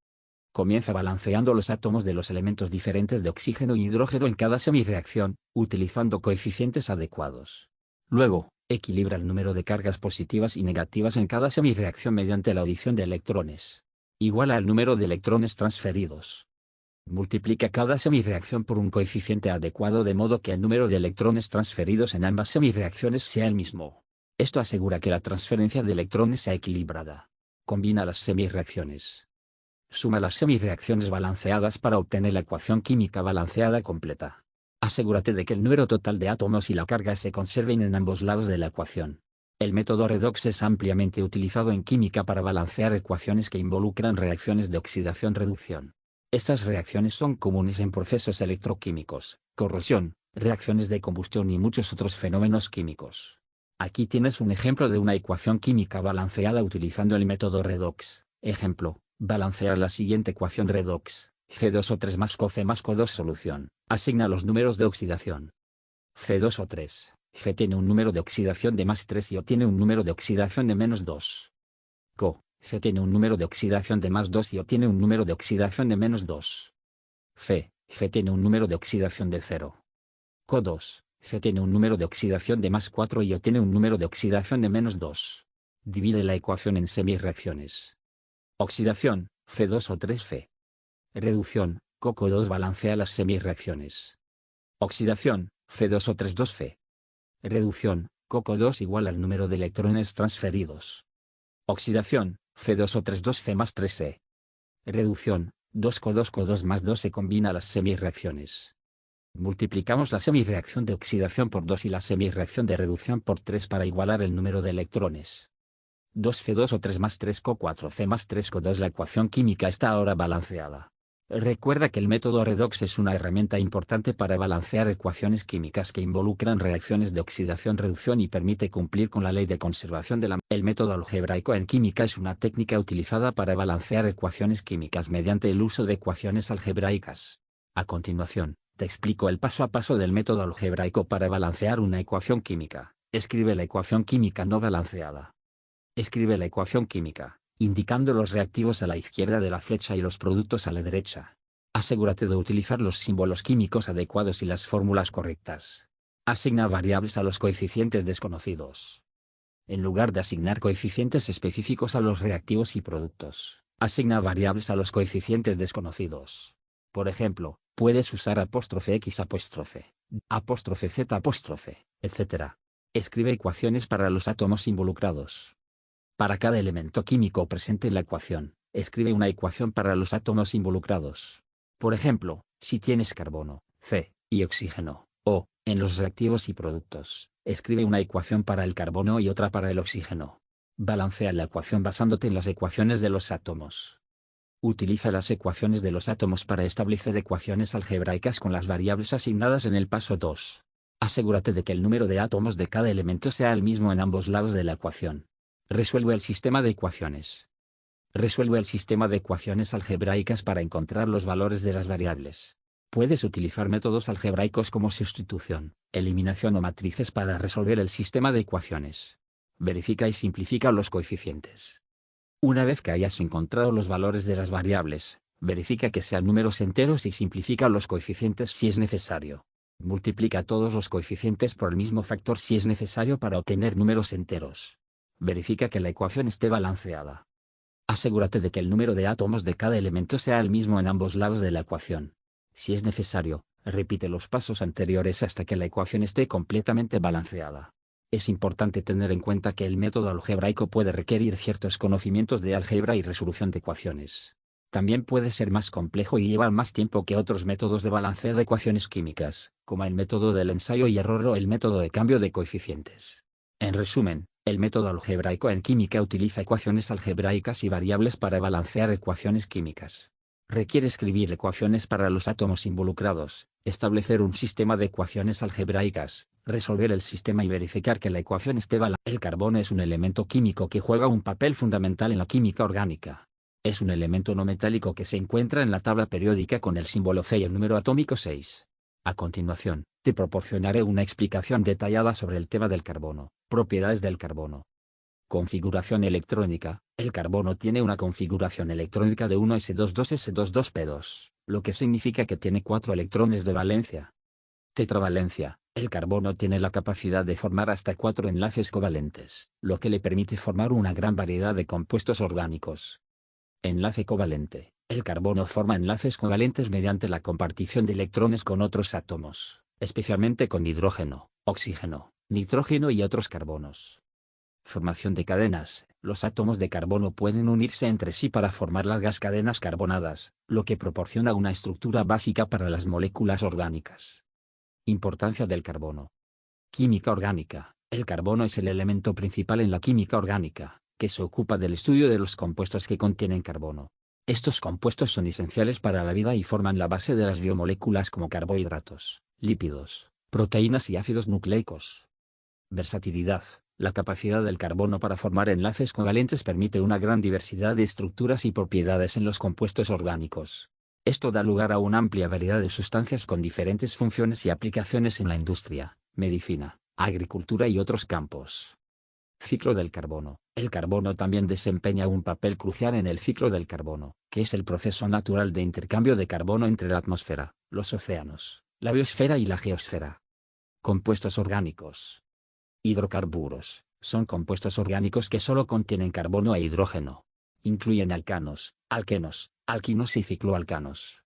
Comienza balanceando los átomos de los elementos diferentes de oxígeno y hidrógeno en cada semirreacción, utilizando coeficientes adecuados. Luego, equilibra el número de cargas positivas y negativas en cada semirreacción mediante la adición de electrones. Iguala el número de electrones transferidos. Multiplica cada semirreacción por un coeficiente adecuado de modo que el número de electrones transferidos en ambas semirreacciones sea el mismo. Esto asegura que la transferencia de electrones sea equilibrada. Combina las semirreacciones. Suma las semirreacciones balanceadas para obtener la ecuación química balanceada completa. Asegúrate de que el número total de átomos y la carga se conserven en ambos lados de la ecuación. El método redox es ampliamente utilizado en química para balancear ecuaciones que involucran reacciones de oxidación-reducción. Estas reacciones son comunes en procesos electroquímicos, corrosión, reacciones de combustión y muchos otros fenómenos químicos. Aquí tienes un ejemplo de una ecuación química balanceada utilizando el método redox. Ejemplo, balancear la siguiente ecuación redox. C2O3 más CO más CO2 solución. Asigna los números de oxidación. C2O3. Fe tiene un número de oxidación de más 3 y O tiene un número de oxidación de menos 2. CO. Fe tiene un número de oxidación de más 2 y O tiene un número de oxidación de menos 2. Fe tiene un número de oxidación de 0. CO2. Fe tiene un número de oxidación de más 4 y O tiene un número de oxidación de menos 2. Divide la ecuación en semirreacciones. Oxidación, C2O3 Fe. Reducción, CO2 balancea las semirreacciones. Oxidación, C2O3 2 Fe. Reducción, CO2 igual al número de electrones transferidos. Oxidación, C2O3 2 Fe más 3E. Reducción, 2CO2 más 2 se combina las semirreacciones. Multiplicamos la semirreacción de oxidación por 2 y la semirreacción de reducción por 3 para igualar el número de electrones. 2Fe2O3 más 3CO4Fe más 3CO2 La ecuación química está ahora balanceada. Recuerda que el método redox es una herramienta importante para balancear ecuaciones químicas que involucran reacciones de oxidación-reducción y permite cumplir con la ley de conservación de la. El método algebraico en química es una técnica utilizada para balancear ecuaciones químicas mediante el uso de ecuaciones algebraicas. A continuación, te explico el paso a paso del método algebraico para balancear una ecuación química. Escribe la ecuación química no balanceada. Escribe la ecuación química, indicando los reactivos a la izquierda de la flecha y los productos a la derecha. Asegúrate de utilizar los símbolos químicos adecuados y las fórmulas correctas. Asigna variables a los coeficientes desconocidos. En lugar de asignar coeficientes específicos a los reactivos y productos, Asigna variables a los coeficientes desconocidos. Por ejemplo, puedes usar '(x', '(z'), etc. Escribe ecuaciones para los átomos involucrados. Para cada elemento químico presente en la ecuación, escribe una ecuación para los átomos involucrados. Por ejemplo, si tienes carbono, C, y oxígeno, O, en los reactivos y productos, escribe una ecuación para el carbono y otra para el oxígeno. Balancea la ecuación basándote en las ecuaciones de los átomos. Utiliza las ecuaciones de los átomos para establecer ecuaciones algebraicas con las variables asignadas en el paso 2. Asegúrate de que el número de átomos de cada elemento sea el mismo en ambos lados de la ecuación. Resuelve el sistema de ecuaciones. Resuelve el sistema de ecuaciones algebraicas para encontrar los valores de las variables. Puedes utilizar métodos algebraicos como sustitución, eliminación o matrices para resolver el sistema de ecuaciones. Verifica y simplifica los coeficientes. Una vez que hayas encontrado los valores de las variables, verifica que sean números enteros y simplifica los coeficientes si es necesario. Multiplica todos los coeficientes por el mismo factor si es necesario para obtener números enteros. Verifica que la ecuación esté balanceada. Asegúrate de que el número de átomos de cada elemento sea el mismo en ambos lados de la ecuación. Si es necesario, repite los pasos anteriores hasta que la ecuación esté completamente balanceada. Es importante tener en cuenta que el método algebraico puede requerir ciertos conocimientos de álgebra y resolución de ecuaciones. También puede ser más complejo y llevar más tiempo que otros métodos de balanceo de ecuaciones químicas, como el método del ensayo y error o el método de cambio de coeficientes. En resumen, el método algebraico en química utiliza ecuaciones algebraicas y variables para balancear ecuaciones químicas. Requiere escribir ecuaciones para los átomos involucrados, establecer un sistema de ecuaciones algebraicas, resolver el sistema y verificar que la ecuación esté balanceada. El carbono es un elemento químico que juega un papel fundamental en la química orgánica. Es un elemento no metálico que se encuentra en la tabla periódica con el símbolo Fe y el número atómico 6. A continuación, te proporcionaré una explicación detallada sobre el tema del carbono, propiedades del carbono. Configuración electrónica. El carbono tiene una configuración electrónica de 1s22s22p2, lo que significa que tiene 4 electrones de valencia. Tetravalencia. El carbono tiene la capacidad de formar hasta 4 enlaces covalentes, lo que le permite formar una gran variedad de compuestos orgánicos. Enlace covalente. El carbono forma enlaces covalentes mediante la compartición de electrones con otros átomos, especialmente con hidrógeno, oxígeno, nitrógeno y otros carbonos. Formación de cadenas. Los átomos de carbono pueden unirse entre sí para formar largas cadenas carbonadas, lo que proporciona una estructura básica para las moléculas orgánicas. Importancia del carbono. Química orgánica. El carbono es el elemento principal en la química orgánica, que se ocupa del estudio de los compuestos que contienen carbono. Estos compuestos son esenciales para la vida y forman la base de las biomoléculas como carbohidratos, lípidos, proteínas y ácidos nucleicos. Versatilidad. La capacidad del carbono para formar enlaces covalentes permite una gran diversidad de estructuras y propiedades en los compuestos orgánicos. Esto da lugar a una amplia variedad de sustancias con diferentes funciones y aplicaciones en la industria, medicina, agricultura y otros campos. Ciclo del carbono. El carbono también desempeña un papel crucial en el ciclo del carbono, que es el proceso natural de intercambio de carbono entre la atmósfera, los océanos, la biosfera y la geosfera. Compuestos orgánicos. Hidrocarburos. Son compuestos orgánicos que solo contienen carbono e hidrógeno. Incluyen alcanos, alquenos, alquinos y cicloalcanos.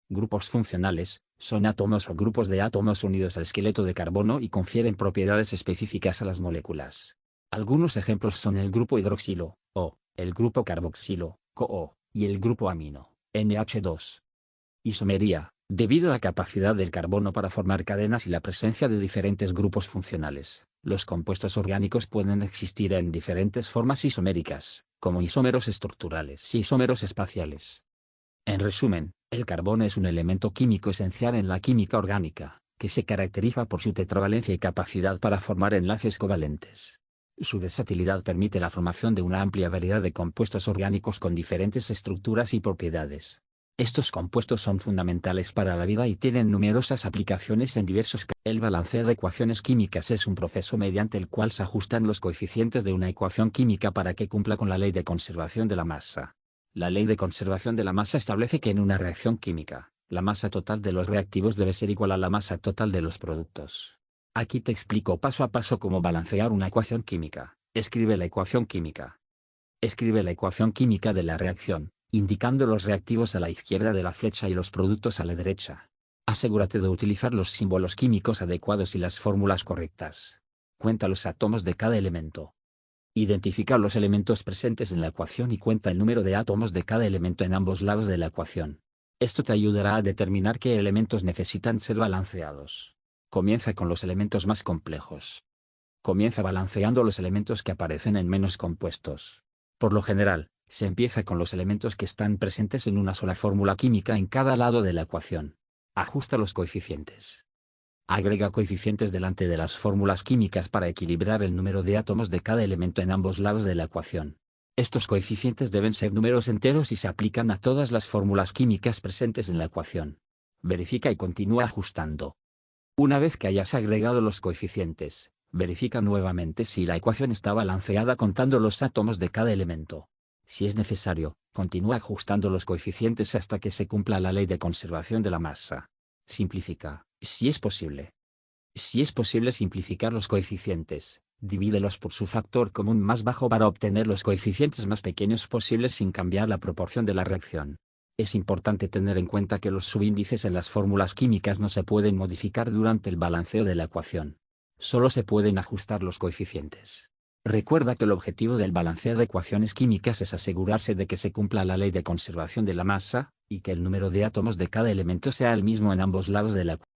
Grupos funcionales. Son átomos o grupos de átomos unidos al esqueleto de carbono y confieren propiedades específicas a las moléculas. Algunos ejemplos son el grupo hidroxilo, O, el grupo carboxilo, CoO, y el grupo amino, NH2. Isomería. Debido a la capacidad del carbono para formar cadenas y la presencia de diferentes grupos funcionales, los compuestos orgánicos pueden existir en diferentes formas isoméricas, como isómeros estructurales y isómeros espaciales. En resumen, el carbono es un elemento químico esencial en la química orgánica, que se caracteriza por su tetravalencia y capacidad para formar enlaces covalentes. Su versatilidad permite la formación de una amplia variedad de compuestos orgánicos con diferentes estructuras y propiedades. Estos compuestos son fundamentales para la vida y tienen numerosas aplicaciones en diversos campos. El balanceo de ecuaciones químicas es un proceso mediante el cual se ajustan los coeficientes de una ecuación química para que cumpla con la ley de conservación de la masa. La ley de conservación de la masa establece que en una reacción química, la masa total de los reactivos debe ser igual a la masa total de los productos. Aquí te explico paso a paso cómo balancear una ecuación química. Escribe la ecuación química. Escribe la ecuación química de la reacción, indicando los reactivos a la izquierda de la flecha y los productos a la derecha. Asegúrate de utilizar los símbolos químicos adecuados y las fórmulas correctas. Cuenta los átomos de cada elemento. Identifica los elementos presentes en la ecuación y cuenta el número de átomos de cada elemento en ambos lados de la ecuación. Esto te ayudará a determinar qué elementos necesitan ser balanceados. Comienza con los elementos más complejos. Comienza balanceando los elementos que aparecen en menos compuestos. Por lo general, se empieza con los elementos que están presentes en una sola fórmula química en cada lado de la ecuación. Ajusta los coeficientes. Agrega coeficientes delante de las fórmulas químicas para equilibrar el número de átomos de cada elemento en ambos lados de la ecuación. Estos coeficientes deben ser números enteros y se aplican a todas las fórmulas químicas presentes en la ecuación. Verifica y continúa ajustando. Una vez que hayas agregado los coeficientes, verifica nuevamente si la ecuación está balanceada contando los átomos de cada elemento. Si es necesario, continúa ajustando los coeficientes hasta que se cumpla la ley de conservación de la masa. Simplifica, si es posible. Si es posible simplificar los coeficientes, divídelos por su factor común más bajo para obtener los coeficientes más pequeños posibles sin cambiar la proporción de la reacción. Es importante tener en cuenta que los subíndices en las fórmulas químicas no se pueden modificar durante el balanceo de la ecuación. Solo se pueden ajustar los coeficientes. Recuerda que el objetivo del balanceo de ecuaciones químicas es asegurarse de que se cumpla la ley de conservación de la masa, y que el número de átomos de cada elemento sea el mismo en ambos lados de la ecuación.